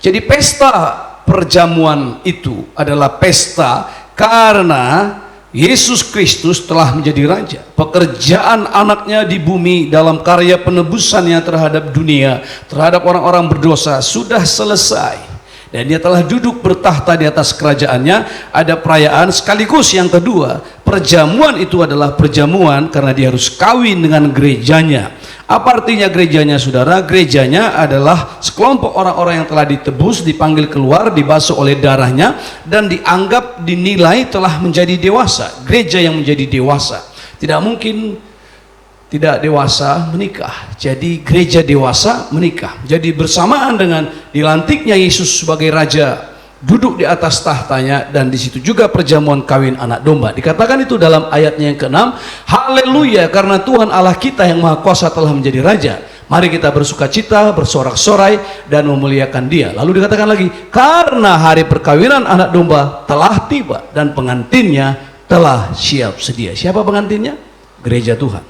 Jadi pesta perjamuan itu adalah pesta karena Yesus Kristus telah menjadi raja. Pekerjaan anaknya di bumi dalam karya penebusannya terhadap dunia, terhadap orang-orang berdosa sudah selesai, dan dia telah duduk bertahta di atas kerajaannya. Ada perayaan sekaligus yang kedua, perjamuan itu adalah perjamuan karena dia harus kawin dengan gerejanya. Apa artinya gerejanya saudara? Gerejanya adalah sekelompok orang-orang yang telah ditebus, dipanggil keluar, dibasuh oleh darahnya, dan dianggap, dinilai telah menjadi dewasa. Gereja yang menjadi dewasa tidak mungkin tidak dewasa menikah. Jadi gereja dewasa menikah. Jadi bersamaan dengan dilantiknya Yesus sebagai raja duduk di atas tahtanya, dan di situ juga perjamuan kawin anak domba. Dikatakan itu dalam ayatnya yang ke-6, haleluya, karena Tuhan Allah kita yang maha kuasa telah menjadi raja. Mari kita bersukacita, bersorak-sorai, dan memuliakan Dia. Lalu dikatakan lagi, karena hari perkawinan anak domba telah tiba, dan pengantinnya telah siap sedia. Siapa pengantinnya? Gereja Tuhan.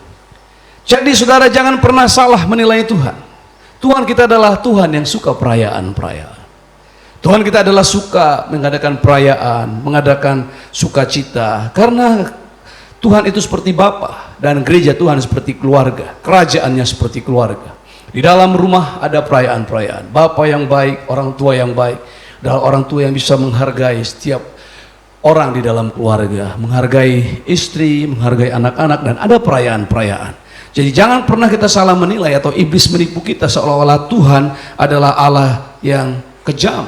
Jadi saudara, jangan pernah salah menilai Tuhan. Tuhan kita adalah Tuhan yang suka perayaan-perayaan. Tuhan kita adalah suka mengadakan perayaan, mengadakan sukacita, karena Tuhan itu seperti Bapa, dan gereja Tuhan seperti keluarga, kerajaannya seperti keluarga. Di dalam rumah ada perayaan-perayaan, Bapa yang baik, orang tua yang baik, adalah orang tua yang bisa menghargai setiap orang di dalam keluarga, menghargai istri, menghargai anak-anak, dan ada perayaan-perayaan. Jadi jangan pernah kita salah menilai atau iblis menipu kita seolah-olah Tuhan adalah Allah yang kejam.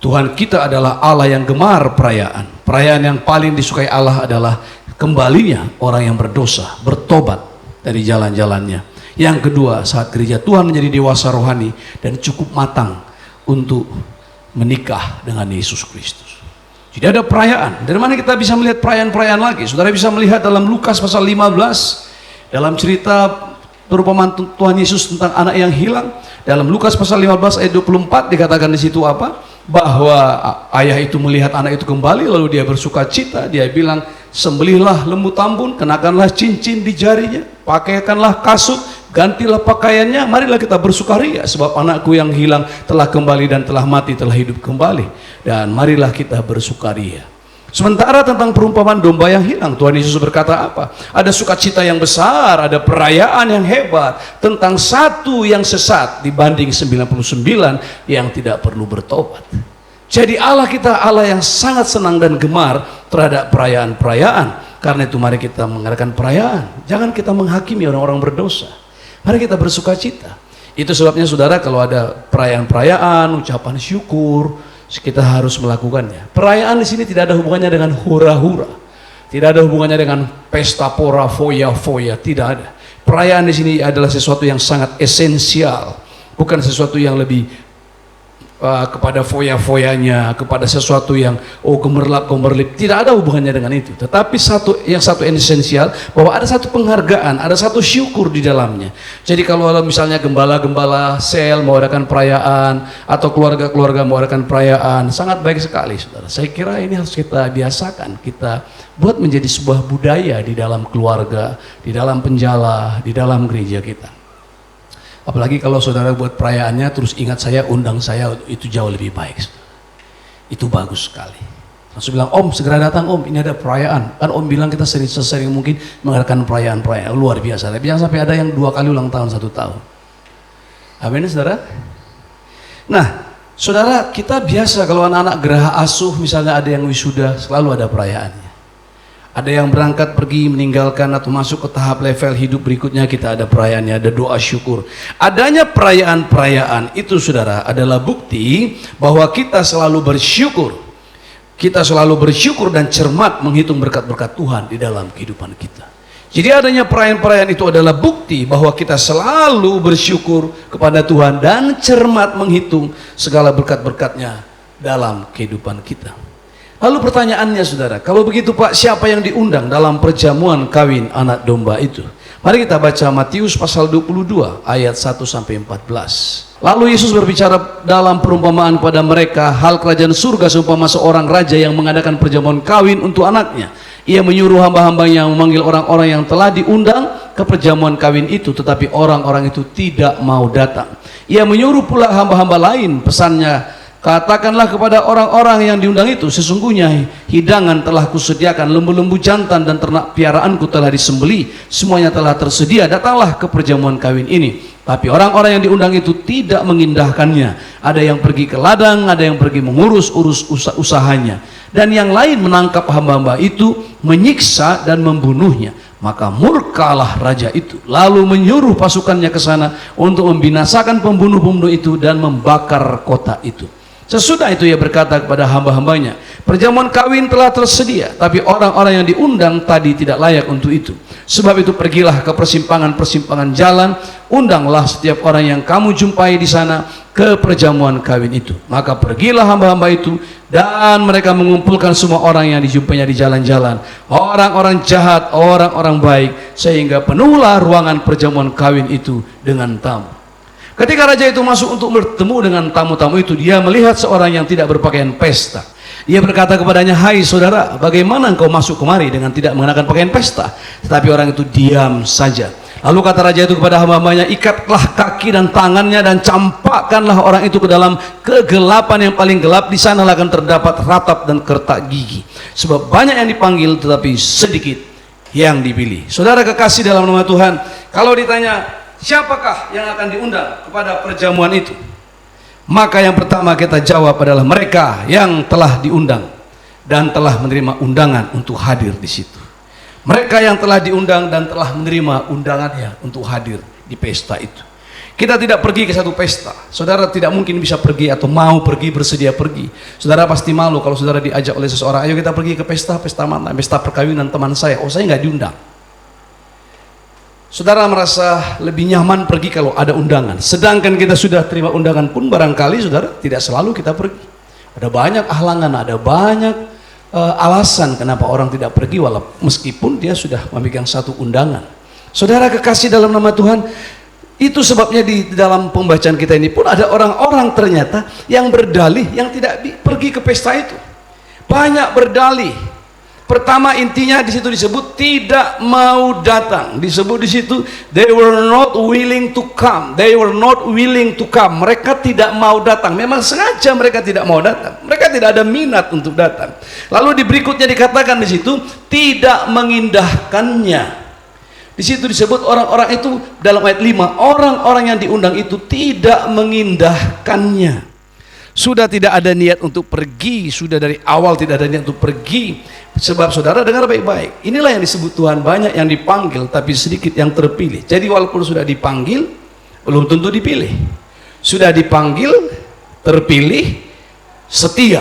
Tuhan kita adalah Allah yang gemar perayaan. Perayaan yang paling disukai Allah adalah kembalinya orang yang berdosa, bertobat dari jalan-jalannya. Yang kedua, saat gereja Tuhan menjadi dewasa rohani dan cukup matang untuk menikah dengan Yesus Kristus. Jadi ada perayaan. Dari mana kita bisa melihat perayaan-perayaan lagi? Saudara bisa melihat dalam Lukas pasal 15, dalam cerita perumpamaan Tuhan Yesus tentang anak yang hilang. Dalam Lukas pasal 15 ayat 24 dikatakan di situ apa? Bahwa ayah itu melihat anak itu kembali, lalu dia bersuka cita. Dia bilang, sembelihlah lembu tambun, kenakanlah cincin di jarinya, pakaikanlah kasut, gantilah pakaiannya, marilah kita bersukaria, sebab anakku yang hilang telah kembali, dan telah mati telah hidup kembali, dan marilah kita bersukaria. Sementara tentang perumpamaan domba yang hilang, Tuhan Yesus berkata apa? Ada sukacita yang besar, ada perayaan yang hebat tentang satu yang sesat dibanding 99 yang tidak perlu bertobat. Jadi Allah kita Allah yang sangat senang dan gemar terhadap perayaan-perayaan. Karena itu mari kita mengadakan perayaan. Jangan kita menghakimi orang-orang berdosa. Mari kita bersukacita. Itu sebabnya saudara, kalau ada perayaan-perayaan, ucapan syukur, kita harus melakukannya. Perayaan di sini tidak ada hubungannya dengan hura-hura, tidak ada hubungannya dengan pesta pora, foya-foya, tidak ada. Perayaan di sini adalah sesuatu yang sangat esensial, bukan sesuatu yang lebih kepada foya-foyanya, kepada sesuatu yang gemerlap-gemerlip. Tidak ada hubungannya dengan itu. Tetapi satu esensial, bahwa ada satu penghargaan, ada satu syukur di dalamnya. Jadi kalau misalnya gembala-gembala sel mengadakan perayaan, atau keluarga-keluarga mengadakan perayaan, sangat baik sekali, saudara. Saya kira ini harus kita biasakan, kita buat menjadi sebuah budaya di dalam keluarga, di dalam penjala, di dalam gereja kita. Apalagi kalau saudara buat perayaannya terus ingat saya, undang saya, itu jauh lebih baik. Itu bagus sekali. Langsung bilang, Om segera datang Om, ini ada perayaan. Kan Om bilang kita sering mungkin mengadakan perayaan-perayaan luar biasa. Tapi jangan sampai ada yang 2 kali ulang tahun 1 tahun. Amin saudara. Nah saudara, kita biasa kalau anak-anak geraha asuh misalnya ada yang wisuda, selalu ada perayaannya. Ada yang berangkat pergi meninggalkan atau masuk ke tahap level hidup berikutnya, kita ada perayaannya, ada doa syukur. Adanya perayaan-perayaan itu saudara adalah bukti bahwa kita selalu bersyukur. Kita selalu bersyukur dan cermat menghitung berkat-berkat Tuhan di dalam kehidupan kita. Jadi adanya perayaan-perayaan itu adalah bukti bahwa kita selalu bersyukur kepada Tuhan dan cermat menghitung segala berkat-berkatnya dalam kehidupan kita. Lalu pertanyaannya saudara, kalau begitu Pak, siapa yang diundang dalam perjamuan kawin anak domba itu? Mari kita baca Matius pasal 22 ayat 1-14. Lalu Yesus berbicara dalam perumpamaan kepada mereka, hal kerajaan surga seumpama seorang raja yang mengadakan perjamuan kawin untuk anaknya. Ia menyuruh hamba-hambanya memanggil orang-orang yang telah diundang ke perjamuan kawin itu, tetapi orang-orang itu tidak mau datang. Ia menyuruh pula hamba-hamba lain, pesannya, katakanlah kepada orang-orang yang diundang itu, sesungguhnya hidangan telah kusediakan, lembu-lembu jantan dan ternak piaraanku telah disembelih, semuanya telah tersedia, datanglah ke perjamuan kawin ini. Tapi orang-orang yang diundang itu tidak mengindahkannya. Ada yang pergi ke ladang, ada yang pergi mengurus usahanya, dan yang lain menangkap hamba-hamba itu, menyiksa dan membunuhnya. Maka murkalah raja itu, lalu menyuruh pasukannya ke sana untuk membinasakan pembunuh-pembunuh itu dan membakar kota itu. Sesudah itu ia berkata kepada hamba-hambanya, perjamuan kawin telah tersedia, tapi orang-orang yang diundang tadi tidak layak untuk itu. Sebab itu pergilah ke persimpangan-persimpangan jalan, undanglah setiap orang yang kamu jumpai di sana ke perjamuan kawin itu. Maka pergilah hamba-hamba itu, dan mereka mengumpulkan semua orang yang dijumpainya di jalan-jalan, orang-orang jahat, orang-orang baik, sehingga penuhlah ruangan perjamuan kawin itu dengan tamu. Ketika raja itu masuk untuk bertemu dengan tamu-tamu itu, dia melihat seorang yang tidak berpakaian pesta. Dia berkata kepadanya, hai saudara, bagaimana engkau masuk kemari dengan tidak mengenakan pakaian pesta? Tetapi orang itu diam saja. Lalu kata raja itu kepada hamba-hambanya, ikatlah kaki dan tangannya dan campakkanlah orang itu ke dalam kegelapan yang paling gelap. Di sana akan terdapat ratap dan kertak gigi. Sebab banyak yang dipanggil tetapi sedikit yang dipilih. Saudara kekasih dalam nama Tuhan, kalau ditanya siapakah yang akan diundang kepada perjamuan itu, maka yang pertama kita jawab adalah mereka yang telah diundang dan telah menerima undangan untuk hadir di situ. Mereka yang telah diundang dan telah menerima undangannya untuk hadir di pesta itu. Kita tidak pergi ke satu pesta. Saudara tidak mungkin bisa pergi atau mau pergi, bersedia pergi. Saudara pasti malu kalau saudara diajak oleh seseorang, ayo kita pergi ke pesta, pesta mana? Pesta perkawinan teman saya. Oh, saya nggak diundang. Saudara merasa lebih nyaman pergi kalau ada undangan. Sedangkan kita sudah terima undangan pun barangkali saudara tidak selalu kita pergi. Ada banyak halangan, ada banyak alasan kenapa orang tidak pergi meskipun dia sudah memegang satu undangan. Saudara kekasih dalam nama Tuhan, itu sebabnya di dalam pembacaan kita ini pun ada orang-orang ternyata yang berdalih yang tidak pergi ke pesta itu. Banyak berdalih. Pertama intinya di situ disebut tidak mau datang. Disebut di situ they were not willing to come. They were not willing to come. Mereka tidak mau datang. Memang sengaja mereka tidak mau datang. Mereka tidak ada minat untuk datang. Lalu di berikutnya dikatakan di situ tidak mengindahkannya. Di situ disebut orang-orang itu dalam ayat 5, orang-orang yang diundang itu tidak mengindahkannya. Sudah tidak ada niat untuk pergi, sudah dari awal tidak ada niat untuk pergi. Sebab saudara dengar baik-baik, inilah yang disebut Tuhan, banyak yang dipanggil tapi sedikit yang terpilih. Jadi walaupun sudah dipanggil belum tentu dipilih. Sudah dipanggil, terpilih, setia.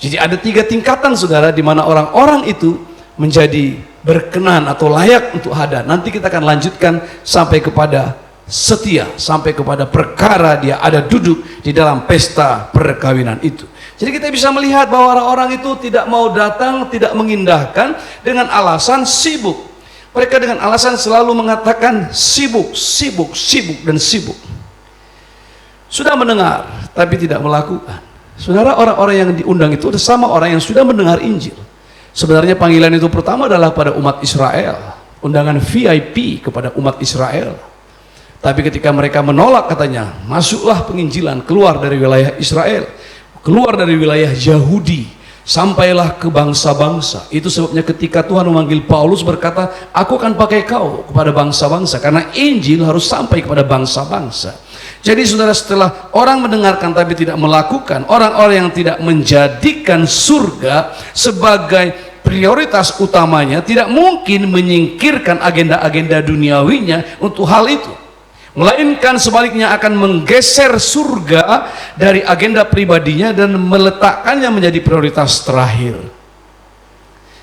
Jadi ada 3 tingkatan saudara, di mana orang-orang itu menjadi berkenan atau layak untuk hadir. Nanti kita akan lanjutkan sampai kepada setia, sampai kepada perkara dia ada duduk di dalam pesta perkawinan itu. Jadi kita bisa melihat bahwa orang-orang itu tidak mau datang, tidak mengindahkan dengan alasan sibuk. Mereka dengan alasan selalu mengatakan sibuk, sibuk, sibuk, dan sibuk. Sudah mendengar tapi tidak melakukan. Saudara, orang-orang yang diundang itu sama orang yang sudah mendengar Injil. Sebenarnya panggilan itu pertama adalah pada umat Israel, undangan VIP kepada umat Israel. Tapi ketika mereka menolak, katanya masuklah penginjilan keluar dari wilayah Israel, keluar dari wilayah Yahudi, sampailah ke bangsa-bangsa. Itu sebabnya ketika Tuhan memanggil Paulus berkata, aku akan pakai kau kepada bangsa-bangsa, karena Injil harus sampai kepada bangsa-bangsa. Jadi saudara, setelah orang mendengarkan tapi tidak melakukan, orang-orang yang tidak menjadikan surga sebagai prioritas utamanya, tidak mungkin menyingkirkan agenda-agenda duniawinya untuk hal itu, melainkan sebaliknya akan menggeser surga dari agenda pribadinya dan meletakkannya menjadi prioritas terakhir.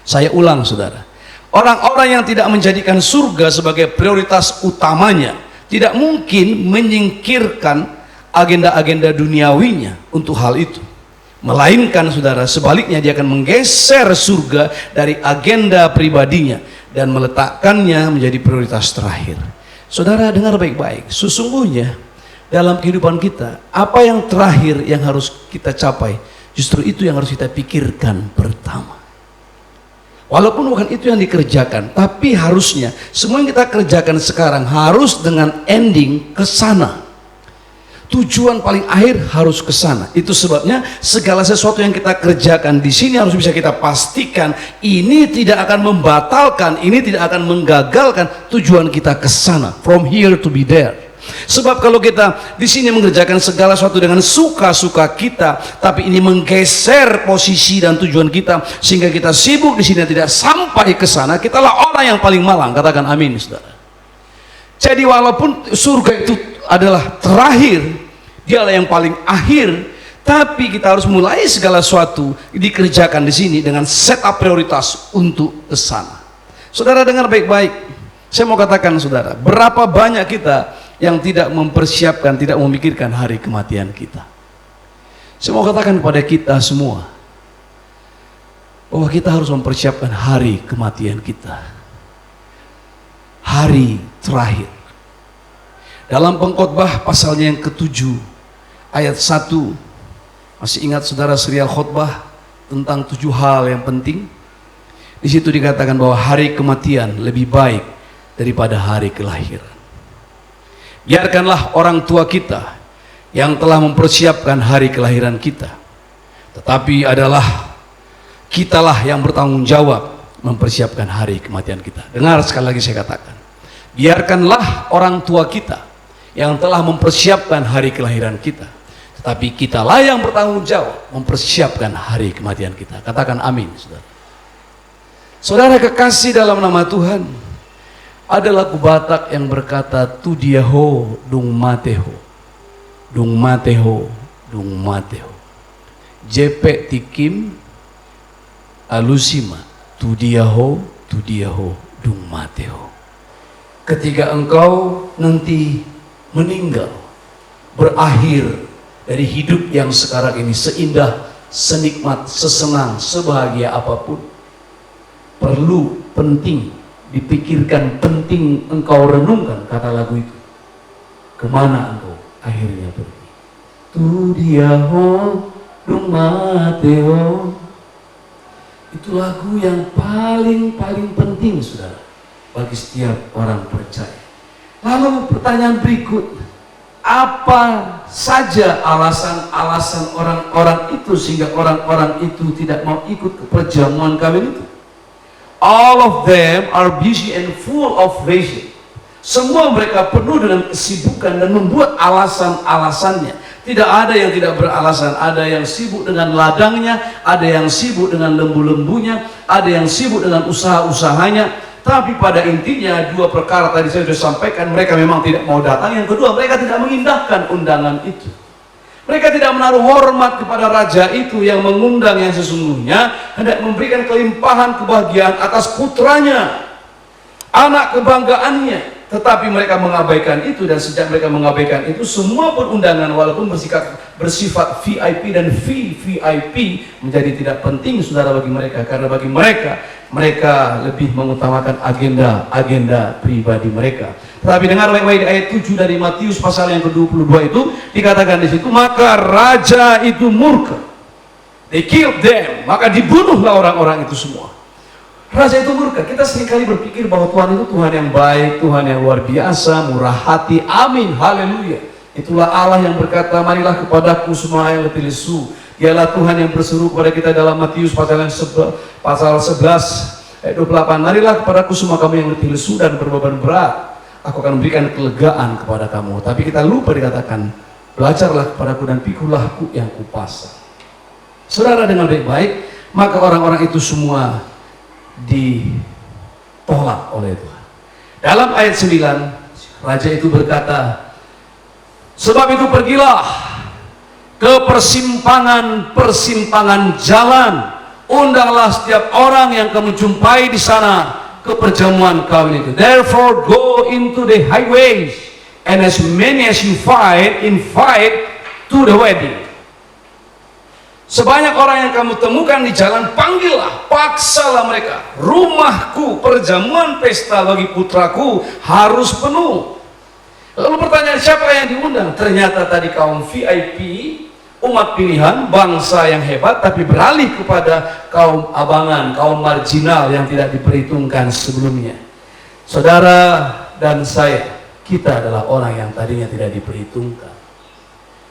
Saya ulang saudara, orang-orang yang tidak menjadikan surga sebagai prioritas utamanya tidak mungkin menyingkirkan agenda-agenda duniawinya untuk hal itu, melainkan saudara sebaliknya dia akan menggeser surga dari agenda pribadinya dan meletakkannya menjadi prioritas terakhir. Saudara dengar baik-baik, sesungguhnya dalam kehidupan kita, apa yang terakhir yang harus kita capai, justru itu yang harus kita pikirkan pertama. Walaupun bukan itu yang dikerjakan, tapi harusnya semua yang kita kerjakan sekarang harus dengan ending ke sana. Tujuan paling akhir harus ke sana. Itu sebabnya segala sesuatu yang kita kerjakan di sini harus bisa kita pastikan ini tidak akan membatalkan, ini tidak akan menggagalkan tujuan kita ke sana. From here to be there. Sebab kalau kita di sini mengerjakan segala sesuatu dengan suka-suka kita, tapi ini menggeser posisi dan tujuan kita sehingga kita sibuk di sini tidak sampai ke sana, kitalah orang yang paling malang. Katakan amin, saudara. Jadi walaupun surga itu adalah terakhir, dialah yang paling akhir, Tapi kita harus mulai segala sesuatu dikerjakan di sini dengan setup prioritas untuk ke sana. Saudara dengar baik-baik. Saya mau katakan saudara, berapa banyak kita yang tidak mempersiapkan, tidak memikirkan hari kematian kita. Saya mau katakan kepada kita semua bahwa kita harus mempersiapkan hari kematian kita. Hari terakhir. Dalam Pengkhotbah pasalnya yang ke-7 ayat 1, masih ingat saudara serial khotbah tentang 7 hal yang penting? Di situ dikatakan bahwa hari kematian lebih baik daripada hari kelahiran. Biarkanlah orang tua kita yang telah mempersiapkan hari kelahiran kita, tetapi adalah kitalah yang bertanggung jawab mempersiapkan hari kematian kita. Dengar sekali lagi saya katakan, biarkanlah orang tua kita yang telah mempersiapkan hari kelahiran kita, tetapi kitalah yang bertanggung jawab mempersiapkan hari kematian kita. Katakan amin, saudara. Saudara kekasih dalam nama Tuhan, ada lagu Batak yang berkata, tu diaho dung mateho, dung mateho, dung mateho, jepe tikim alusima, tu diaho dung mateho. Ketika engkau nanti meninggal, berakhir dari hidup yang sekarang ini, seindah, senikmat, sesenang, sebahagia apapun, perlu, penting dipikirkan, penting engkau renungkan kata lagu itu. Kemana engkau akhirnya pergi? Tu diaho dung mateo. Itu lagu yang paling penting saudara, bagi setiap orang percaya. Lalu pertanyaan berikut, apa saja alasan-alasan orang-orang itu sehingga orang-orang itu tidak mau ikut ke perjamuan kawin itu? All of them are busy and full of leisure. Semua mereka penuh dengan kesibukan dan membuat alasan-alasannya. Tidak ada yang tidak beralasan. Ada yang sibuk dengan ladangnya, ada yang sibuk dengan lembu-lembunya, ada yang sibuk dengan usaha-usahanya. Tapi pada intinya dua perkara tadi saya sudah sampaikan, mereka memang tidak mau datang. Yang kedua, mereka tidak mengindahkan undangan itu. Mereka tidak menaruh hormat kepada raja itu yang mengundang, yang sesungguhnya hendak memberikan kelimpahan kebahagiaan atas putranya, anak kebanggaannya. Tetapi mereka mengabaikan itu, dan sejak mereka mengabaikan itu, semua pun undangan walaupun bersifat VIP dan VVIP menjadi tidak penting saudara bagi mereka. Karena bagi mereka lebih mengutamakan agenda pribadi mereka. Tetapi dengar baik-baik di ayat 7 dari Matius pasal yang ke-22 itu dikatakan di situ, maka raja itu murka. They killed them, maka dibunuhlah orang-orang itu semua. Raja itu murka. Kita seringkali berpikir bahwa Tuhan itu Tuhan yang baik, Tuhan yang luar biasa, murah hati. Amin, haleluya. Itulah Allah yang berkata, marilah kepadaku semua yang letih lesu. Dialah Tuhan yang berseru kepada kita dalam Matius pasal 11 ayat 28. Marilah kepadaku semua kamu yang letih lesu dan berbeban berat, aku akan memberikan kelegaan kepada kamu. Tapi kita lupa dikatakan, belajarlah kepadaku dan pikulah yang kupasa. Saudara dengan baik-baik, maka orang-orang itu semua ditolak oleh Tuhan. Dalam ayat 9, raja itu berkata, sebab itu pergilah ke persimpangan jalan, undanglah setiap orang yang kamu jumpai di sana ke perjamuan kawin itu. Therefore go into the highways, and as many as you find, invite to the wedding. Sebanyak orang yang kamu temukan di jalan, panggillah, paksalah mereka. Rumahku, perjamuan pesta bagi putraku harus penuh. Lalu pertanyaan, siapa yang diundang? Ternyata tadi kaum VIP, umat pilihan, bangsa yang hebat, tapi beralih kepada kaum abangan, kaum marginal yang tidak diperhitungkan sebelumnya. Saudara dan saya, kita adalah orang yang tadinya tidak diperhitungkan.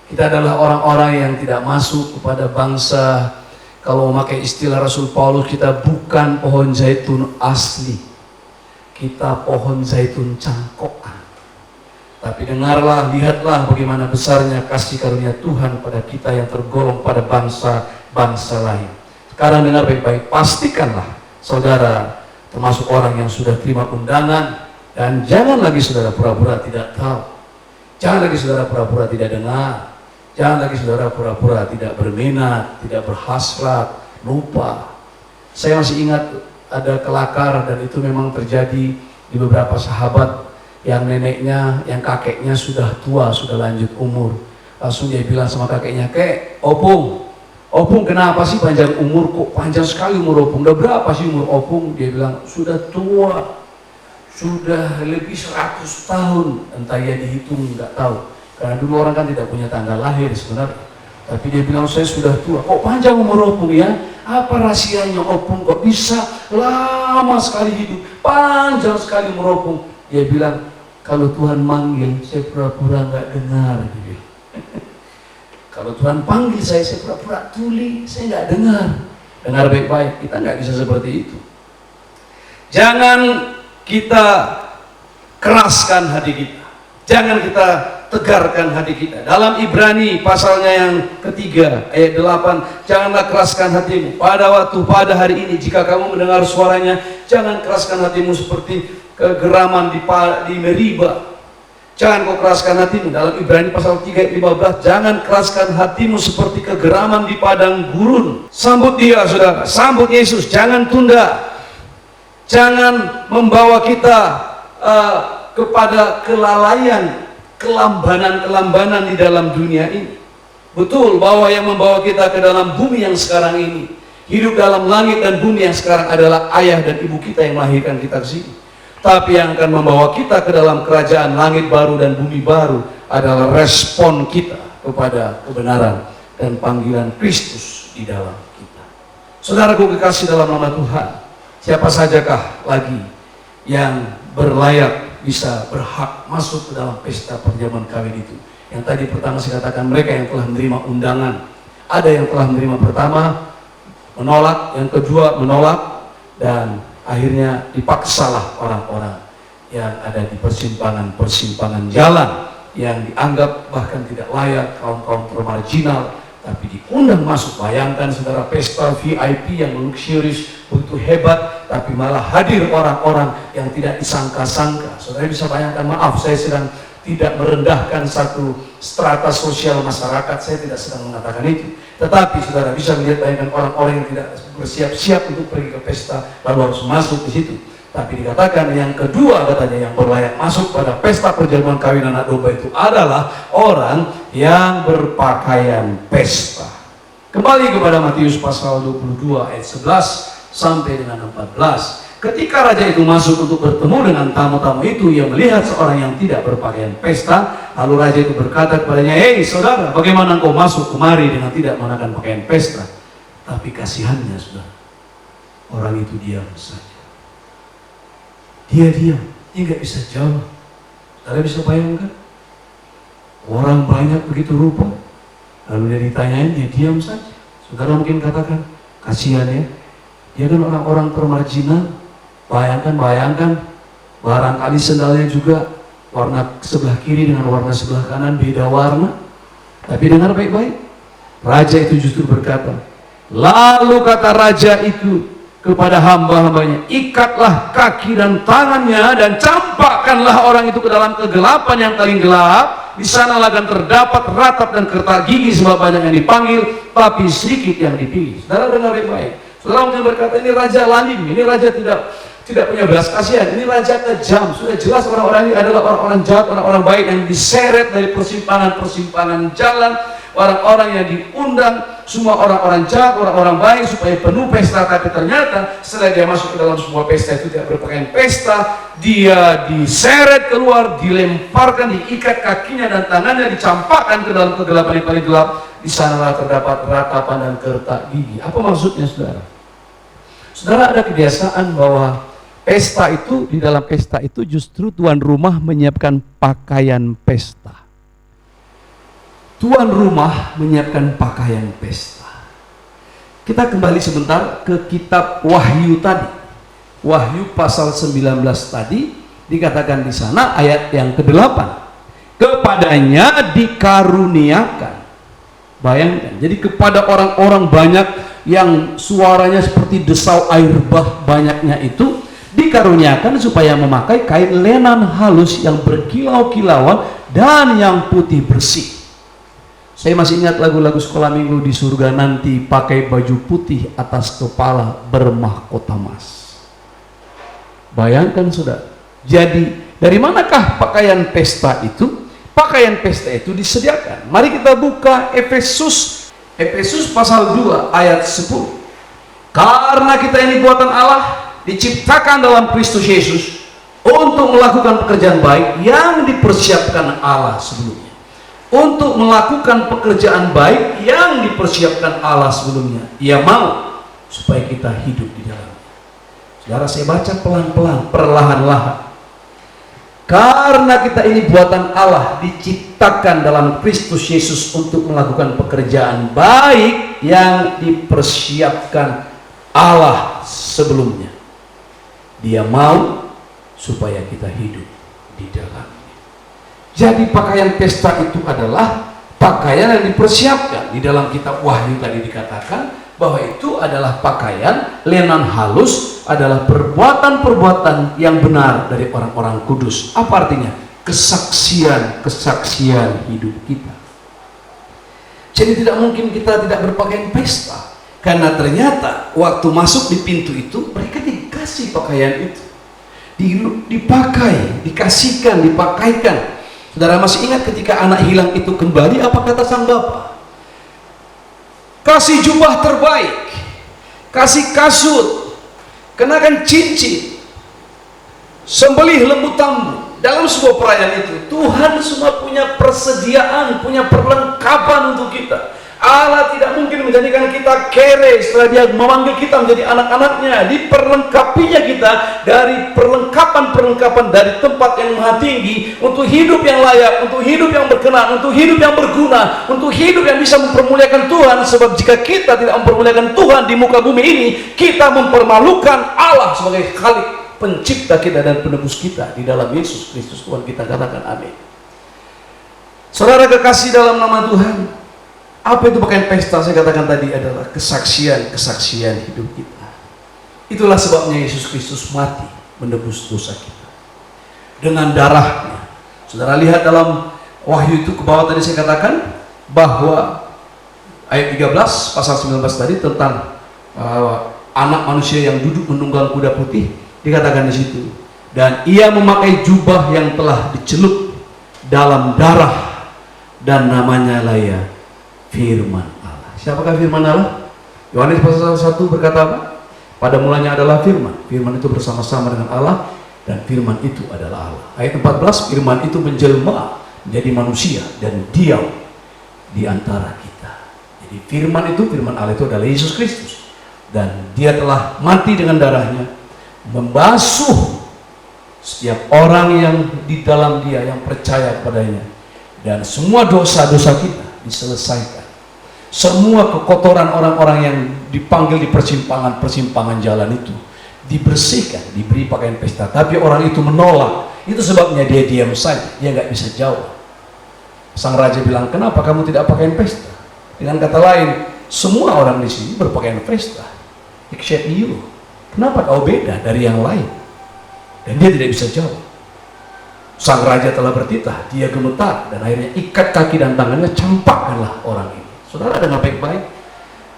Kita adalah orang-orang yang tidak masuk kepada bangsa. Kalau memakai istilah Rasul Paulus, kita bukan pohon zaitun asli, kita pohon zaitun cangkokan. Tapi dengarlah, lihatlah bagaimana besarnya kasih karunia Tuhan pada kita yang tergolong pada bangsa-bangsa lain. Sekarang dengar baik-baik, pastikanlah saudara termasuk orang yang sudah terima undangan. Dan jangan lagi saudara pura-pura tidak tahu, jangan lagi saudara pura-pura tidak dengar. Jangan lagi saudara pura-pura tidak berminat, tidak berhasrat, lupa. Saya masih ingat ada kelakar dan itu memang terjadi di beberapa sahabat yang neneknya, yang kakeknya sudah tua, sudah lanjut umur. Langsung dia bilang sama kakeknya, "Kek, Opung kenapa sih panjang umur? Kok panjang sekali umur Opung? Udah berapa sih umur Opung?" Dia bilang, "Sudah tua, sudah lebih 100 tahun. Entah ya dihitung, nggak tahu. Karena dulu orang kan tidak punya tanggal lahir sebenarnya. Tapi dia bilang, saya sudah tua. Kok panjang umur Opung ya? Apa rahasianya Opung kok bisa lama sekali hidup? Panjang sekali umur Opung." Dia bilang, "Kalau Tuhan manggil, saya pura-pura nggak dengar." Gitu. Kalau Tuhan panggil saya pura-pura tuli, saya nggak dengar. Dengar baik-baik, kita nggak bisa seperti itu. Jangan kita keraskan hati kita. Jangan kita tegarkan hati kita. Dalam Ibrani pasalnya yang ketiga ayat 8, janganlah keraskan hatimu pada hari ini jika kamu mendengar suaranya, jangan keraskan hatimu seperti kegeraman di Meriba. Jangan kau keraskan hatimu. Dalam Ibrani pasal 3 ayat 15, jangan keraskan hatimu seperti kegeraman di padang gurun. Sambut dia saudara, sambut Yesus, jangan tunda. Jangan membawa kita kepada kelalaian, kelambanan di dalam dunia ini. Betul bahwa yang membawa kita ke dalam bumi yang sekarang ini, hidup dalam langit dan bumi yang sekarang adalah ayah dan ibu kita yang melahirkan kita ke sini. Tapi yang akan membawa kita ke dalam kerajaan langit baru dan bumi baru adalah respon kita kepada kebenaran dan panggilan Kristus di dalam kita. Saudaraku kekasih dalam nama Tuhan, siapa sajakah lagi yang berlayak bisa berhak masuk ke dalam pesta perjamuan kawin itu? Yang tadi pertama saya katakan, mereka yang telah menerima undangan. Ada yang telah menerima pertama, menolak, yang kedua menolak, dan akhirnya dipaksalah orang-orang yang ada di persimpangan jalan yang dianggap bahkan tidak layak, kaum-kaum termarginal, tapi diundang masuk. Bayangkan saudara, pesta VIP yang luxurious, begitu hebat, tapi malah hadir orang-orang yang tidak disangka-sangka. Saudara bisa bayangkan, maaf saya sedang tidak merendahkan satu strata sosial masyarakat, saya tidak sedang mengatakan itu. Tetapi saudara bisa melihat, bayangkan orang-orang yang tidak bersiap-siap untuk pergi ke pesta lalu harus masuk di situ. Tapi dikatakan yang kedua, katanya yang berlayak masuk pada pesta perjamuan kawin anak domba itu adalah orang yang berpakaian pesta. Kembali kepada Matius pasal 22 ayat 11 sampai dengan 14. Ketika raja itu masuk untuk bertemu dengan tamu-tamu itu, ia melihat seorang yang tidak berpakaian pesta. Lalu raja itu berkata kepadanya, "Hei saudara, bagaimana engkau masuk kemari dengan tidak mengenakan pakaian pesta?" Tapi kasihannya saudara, orang itu diam saja. Dia diam, dia nggak bisa jawab. Saudara bisa bayangkan, orang banyak begitu rupa, lalu dia ditanyain, dia diam saja. Saudara mungkin katakan, kasihan ya, dia kan orang-orang termarginal. Bayangkan, barangkali sendalnya juga warna sebelah kiri dengan warna sebelah kanan beda warna. Tapi dengar baik-baik, raja itu justru berkata, lalu kata raja itu kepada hamba-hambanya, ikatlah kaki dan tangannya dan campakkanlah orang itu ke dalam kegelapan yang paling gelap. Di sana akan terdapat ratap dan kertak gigi, sebab banyak yang dipanggil tapi sedikit yang dipilih. Saudara dengar baik-baik. Saudara mungkin berkata, ini raja lalim, ini raja tidak punya belas kasihan, ini raja kejam. Sudah jelas orang-orang ini adalah orang-orang jahat, orang-orang baik yang diseret dari persimpangan jalan, orang-orang yang diundang, semua orang-orang jahat, orang-orang baik supaya penuh pesta. Tapi ternyata setelah dia masuk ke dalam sebuah pesta itu tidak berpakaian pesta, dia diseret keluar, dilemparkan, diikat kakinya dan tangannya, dicampakkan ke dalam kegelapan yang paling gelap. Di sanalah terdapat ratapan dan kertak gigi. Apa maksudnya saudara? Saudara, ada kebiasaan bahwa pesta itu, di dalam pesta itu justru tuan rumah menyiapkan pakaian pesta. Tuan rumah menyiapkan pakaian pesta. Kita kembali sebentar ke kitab Wahyu tadi. Wahyu pasal 19 tadi dikatakan di sana ayat yang ke-8. Kepadanya dikaruniakan. Bayangkan, jadi kepada orang-orang banyak yang suaranya seperti desau air bah banyaknya itu, dikaruniakan supaya memakai kain lenan halus yang berkilau-kilauan dan yang putih bersih. Saya masih ingat lagu-lagu sekolah minggu, di surga nanti pakai baju putih, atas kepala bermahkota emas. Bayangkan saudara. Jadi dari manakah pakaian pesta itu? Pakaian pesta itu disediakan. Mari kita buka Efesus pasal 2 ayat 10. Karena kita ini buatan Allah, diciptakan dalam Kristus Yesus untuk melakukan pekerjaan baik yang dipersiapkan Allah sebelumnya. Untuk melakukan pekerjaan baik yang dipersiapkan Allah sebelumnya. Ia mau supaya kita hidup di dalamnya. Saudara, saya baca pelan-pelan, perlahan-lahan. Karena kita ini buatan Allah, diciptakan dalam Kristus Yesus untuk melakukan pekerjaan baik yang dipersiapkan Allah sebelumnya. Dia mau supaya kita hidup di dalamnya. Jadi pakaian pesta itu adalah pakaian yang dipersiapkan. Di dalam kitab Wahyu tadi dikatakan bahwa itu adalah pakaian lenan halus, adalah perbuatan-perbuatan yang benar dari orang-orang kudus. Apa artinya? Kesaksian hidup kita. Jadi tidak mungkin kita tidak berpakaian pesta. Karena ternyata waktu masuk di pintu itu, mereka dikasih pakaian itu. Dipakai, dikasihkan, dipakaikan. Saudara masih ingat ketika anak hilang itu kembali, apa kata sang bapa? Kasih jubah terbaik, kasih kasut, kenakan cincin, sembelih lembu tambu. Dalam sebuah perayaan itu, Tuhan semua punya persediaan, punya perlengkapan untuk kita. Allah tidak mungkin menjadikan kita kere setelah Dia memanggil kita menjadi anak-anaknya. Diperlengkapinya kita dari perlengkapan-perlengkapan dari tempat yang maha tinggi untuk hidup yang layak, untuk hidup yang berkenan, untuk hidup yang berguna, untuk hidup yang bisa mempermuliakan Tuhan. Sebab jika kita tidak mempermuliakan Tuhan di muka bumi ini, kita mempermalukan Allah sebagai Khalik, pencipta kita dan penebus kita di dalam Yesus Kristus Tuhan kita. Katakan amin. Saudara kekasih dalam nama Tuhan, apa itu pakaian pesta? Saya katakan tadi adalah kesaksian hidup kita. Itulah sebabnya Yesus Kristus mati menebus dosa kita dengan darahnya. Saudara lihat dalam Wahyu itu ke bawah tadi saya katakan bahwa ayat 13 pasal 19 tadi tentang anak manusia yang duduk menunggang kuda putih, dikatakan di situ, dan ia memakai jubah yang telah dicelup dalam darah dan namanya lah ya firman Allah. Siapakah firman Allah? Yohanes pasal 1 berkata apa? Pada mulanya adalah firman. Firman itu bersama-sama dengan Allah, dan firman itu adalah Allah. Ayat 14, firman itu menjelma menjadi manusia dan diam di antara kita. Jadi firman Allah itu adalah Yesus Kristus, dan Dia telah mati dengan darahnya, membasuh setiap orang yang di dalam Dia, yang percaya kepadanya, dan semua dosa-dosa kita diselesaikan. Semua kekotoran orang-orang yang dipanggil di persimpangan jalan itu dibersihkan, diberi pakaian pesta. Tapi orang itu menolak. Itu sebabnya dia diam saja, dia nggak bisa jawab. Sang raja bilang, kenapa kamu tidak pakaian pesta? Dengan kata lain, semua orang di sini berpakaian pesta, except you. Kenapa kau beda dari yang lain? Dan dia tidak bisa jawab. Sang raja telah bertitah, dia gemetar, dan akhirnya ikat kaki dan tangannya, campakkanlah orang ini. Saudara dengar baik-baik.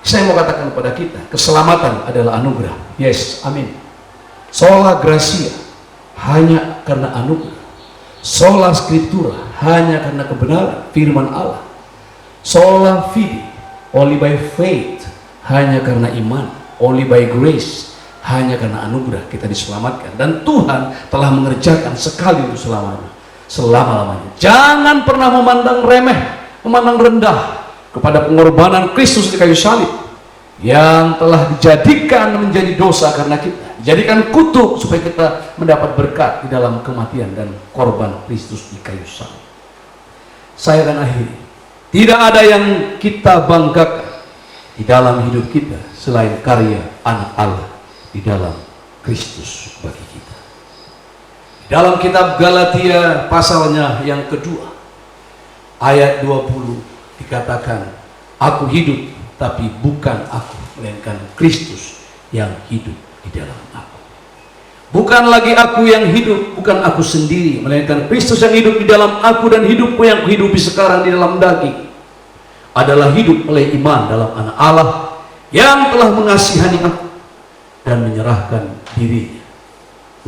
Saya mau katakan kepada kita, keselamatan adalah anugerah. Yes, amin. Sola gracia, hanya karena anugerah. Sola scriptura, hanya karena kebenaran firman Allah. Sola fide, only by faith, hanya karena iman. Only by grace, hanya karena anugerah kita diselamatkan. Dan Tuhan telah mengerjakan sekali untuk selama-lamanya. Jangan pernah memandang remeh, memandang rendah kepada pengorbanan Kristus di kayu salib yang telah dijadikan menjadi dosa karena kita, dijadikan kutuk supaya kita mendapat berkat di dalam kematian dan korban Kristus di kayu salib. Saya akan akhiri. Tidak ada yang kita banggakan di dalam hidup kita selain karya anak Allah di dalam Kristus bagi kita. Dalam kitab Galatia pasalnya yang kedua ayat 20 dikatakan, aku hidup tapi bukan aku, melainkan Kristus yang hidup di dalam aku. Bukan lagi aku yang hidup, bukan aku sendiri, melainkan Kristus yang hidup di dalam aku, dan hidupku yang kuhidupi sekarang di dalam daging. adalah hidup oleh iman dalam Anak Allah yang telah mengasihani aku dan menyerahkan dirinya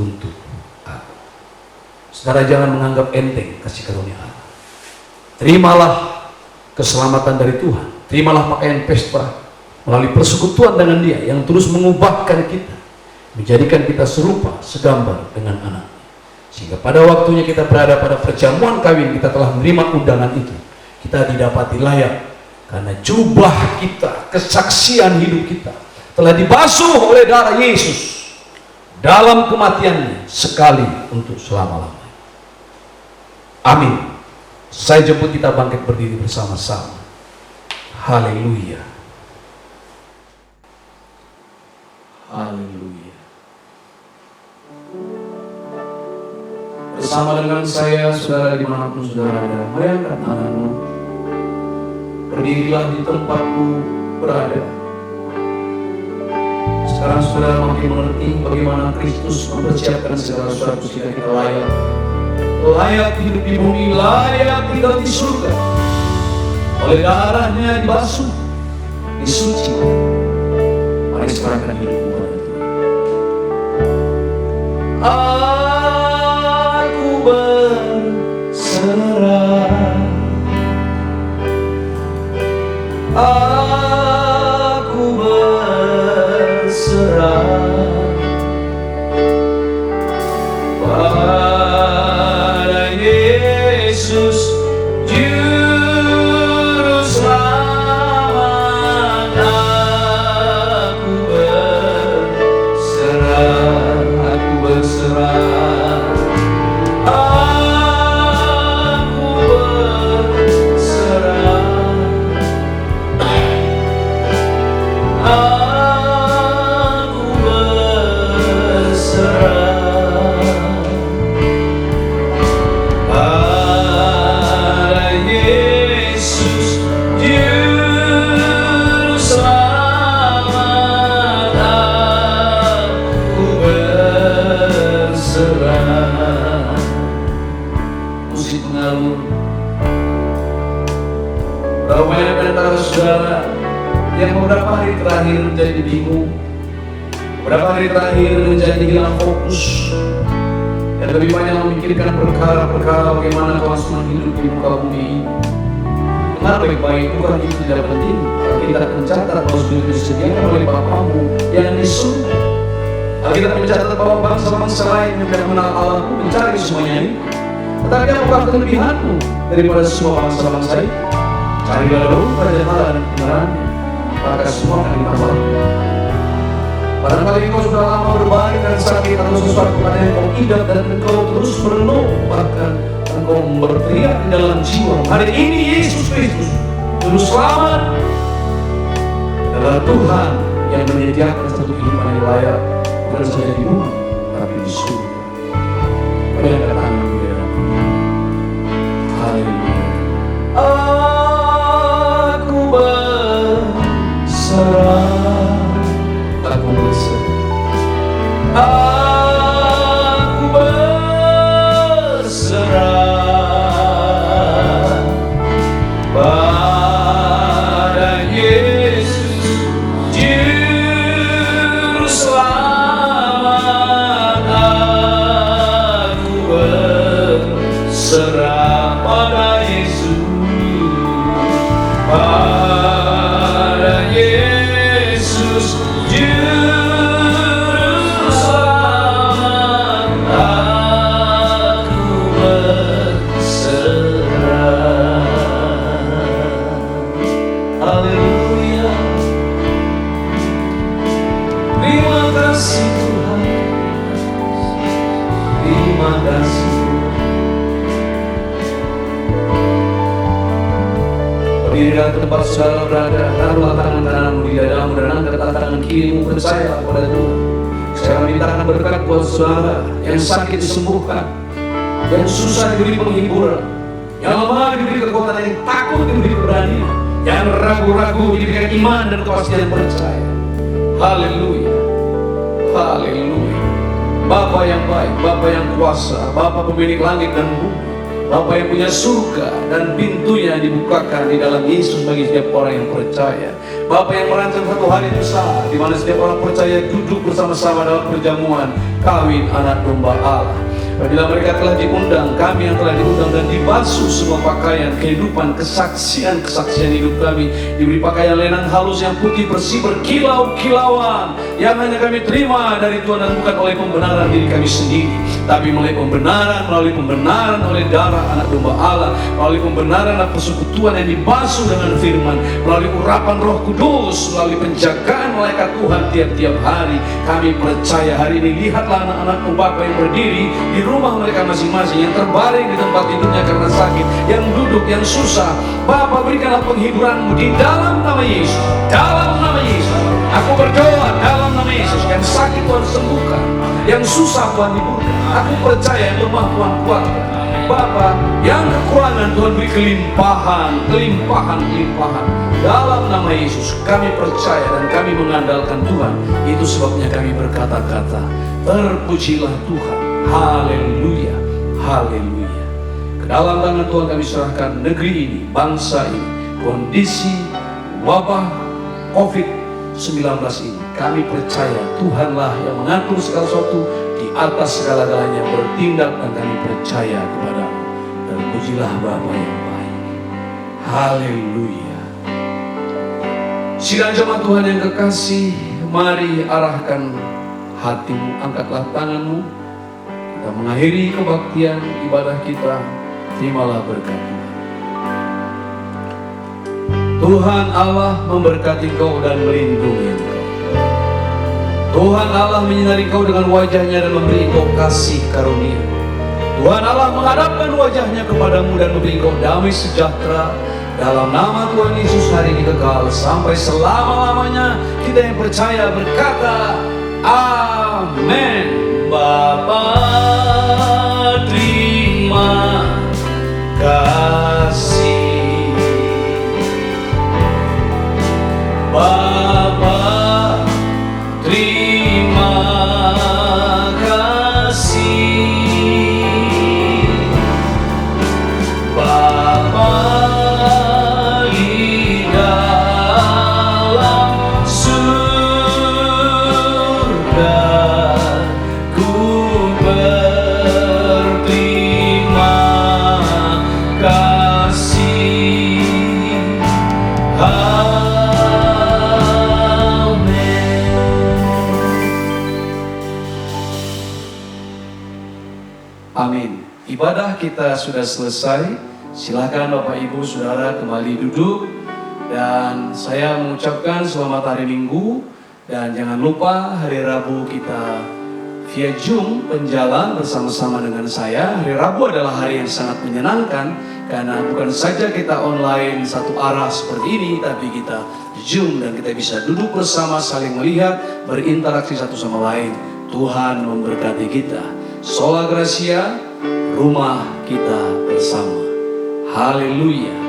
untuk aku. Saudara, jangan menganggap enteng kasih karunia Allah. Terimalah keselamatan dari Tuhan. Terimalah pakaian pesta melalui persekutuan dengan Dia yang terus mengubahkan kita, menjadikan kita serupa segambar dengan Anak. Sehingga pada waktunya kita berada pada perjamuan kawin, kita telah menerima undangan itu. Kita didapati layak karena jubah kita, kesaksian hidup kita telah dibasuh oleh darah Yesus dalam kematiannya sekali untuk selama-lamanya. Amin. Saya jemput kita bangkit berdiri bersama-sama. Haleluya. Haleluya. Bersama dengan saya, saudara, dimanapun saudara ada, mari angkat tanganmu. Berdirilah di tempatmu berada. Sekarang saudara makin mengerti bagaimana Kristus mempersiapkan segala sesuatu sehingga kita layak hidup di bumi, layak tinggal di surga. Oleh darahnya dibasuh, disuci. Mari serahkan hidupmu pada Tuhan. Aku berserah, aku berserah pada Yesus Juru Selamat. Aku berserah, aku berserah, aku berserah, aku berserah pada Yesus Juru Selamat. Aku berserah. Musik mengalun. Berapa banyak antara saudara yang beberapa hari terakhir menjadi bingung, beberapa hari terakhir menjadi hilang fokus, dan lebih banyak memikirkan perkara-perkara bagaimana kelangsungan hidup di muka bumi ini. Dengar baik-baik, bukan itu tidak penting. Kita mencatat bahwa sudah disediakan oleh Bapamu yang di surga. Kita mencatat bahwa bangsa-bangsa lain yang tidak mengenal Allah pun mencari semuanya ini. Tetapi apakah kelebihanmu daripada semua bangsa-bangsa ini? Carilah dulu kerajaan dan kebenarannya, maka semua akan ditambahkan. Barangkali engkau sudah lama berbaring dan sakit atau sesuatu pada yang kau idap dan engkau terus merenung, bahkan engkau berteriak di dalam jiwa. Hari ini Yesus Kristus, Juru Selamat, adalah Tuhan yang menyediakan satu kehidupan yang layak, bukan saja di bumi, tapi di surga. Mari angkat tanganmu di hadapan. Haleluya. Aku berserah, aku berserah, aku berserah pada Yesus Juru Selamat. Aku berserah pada Yesus, pada Yesus Juru Selamat. Aku berserah. Haleluya. Terima kasih Tuhan, terima kasih. Berdiri dalam tempat saudara berada, taruhlah tangan kananmu di dadamu dan angkat tangan kirimu percaya pada Tuhan. Saya mintakan berkat buat saudara yang sakit disembuhkan, yang susah diberi penghiburan, yang lemah diberi kekuatan, yang takut diberi keberanian, yang ragu-ragu diberikan iman dan kepastian percaya. Haleluya, haleluya. Bapa yang baik, Bapa yang kuasa, Bapa pemilik langit dan bumi, Bapa yang punya surga dan pintunya dibukakan di dalam Yesus bagi setiap orang yang percaya. Bapa yang merancang satu hari besar di mana setiap orang percaya duduk bersama-sama dalam perjamuan kawin anak domba Allah. Bila mereka telah diundang, kami yang telah diundang dan dibasuh semua pakaian kehidupan, kesaksian hidup kami, diberi pakaian lenang halus yang putih bersih berkilau-kilauan, yang hanya kami terima dari Tuhan dan bukan oleh pembenaran diri kami sendiri, tapi melalui pembenaran oleh darah anak domba Allah, melalui pembenaran dan persekutuan yang dibasuh dengan firman, melalui urapan Roh Kudus, melalui penjagaan malaikat Tuhan tiap-tiap hari. Kami percaya hari ini, lihatlah anak-anakmu Bapa yang berdiri di rumah mereka masing-masing, yang terbaring di tempat tidurnya karena sakit, yang duduk, yang susah. Bapa, berikanlah penghiburan-Mu di dalam nama Yesus. Dalam nama Yesus aku berdoa, dalam nama Yesus. Yang sakit Tuhan sembuhkan, yang susah Tuhan hiburkan. Aku percaya yang lemah Tuhan kuatkan. Bapa, yang kekurangan Tuhan beri kelimpahan. Dalam nama Yesus kami percaya dan kami mengandalkan Tuhan. Itu sebabnya kami berkata-kata, terpujilah Tuhan. Haleluya, haleluya. Ke dalam tangan Tuhan kami serahkan negeri ini, bangsa ini, kondisi wabah COVID-19 ini. Kami percaya Tuhanlah yang mengatur segala sesuatu, di atas segala-galanya bertindak, dan kami percaya kepada-Mu. Terpujilah Bapa yang baik. Haleluya. Sidang jemaat Tuhan yang kekasih, mari arahkan hatimu, angkatlah tanganmu. Kita mengakhiri kebaktian ibadah kita. Terimalah berkat Tuhan. Tuhan Allah memberkati kau dan melindungi engkau. Tuhan Allah menyinari kau dengan wajahnya dan memberi kau kasih karunia. Tuhan Allah menghadapkan wajahnya kepadamu dan memberi kau damai sejahtera. Dalam nama Tuhan Yesus hari ini kekal sampai selama-lamanya. Kita yang percaya berkata, amin. Bapa, terima kasih. Bapa, terima kasih. Bapa di dalam surga, amin. Ibadah kita sudah selesai. Silakan Bapak Ibu Saudara kembali duduk. Dan saya mengucapkan selamat hari Minggu. Dan jangan lupa hari Rabu kita via Zoom penjalan bersama-sama dengan saya. Hari Rabu adalah hari yang sangat menyenangkan, karena bukan saja kita online satu arah seperti ini, tapi kita Zoom dan kita bisa duduk bersama, saling melihat, berinteraksi satu sama lain. Tuhan memberkati kita. Sola Gracia, rumah kita bersama. Haleluya.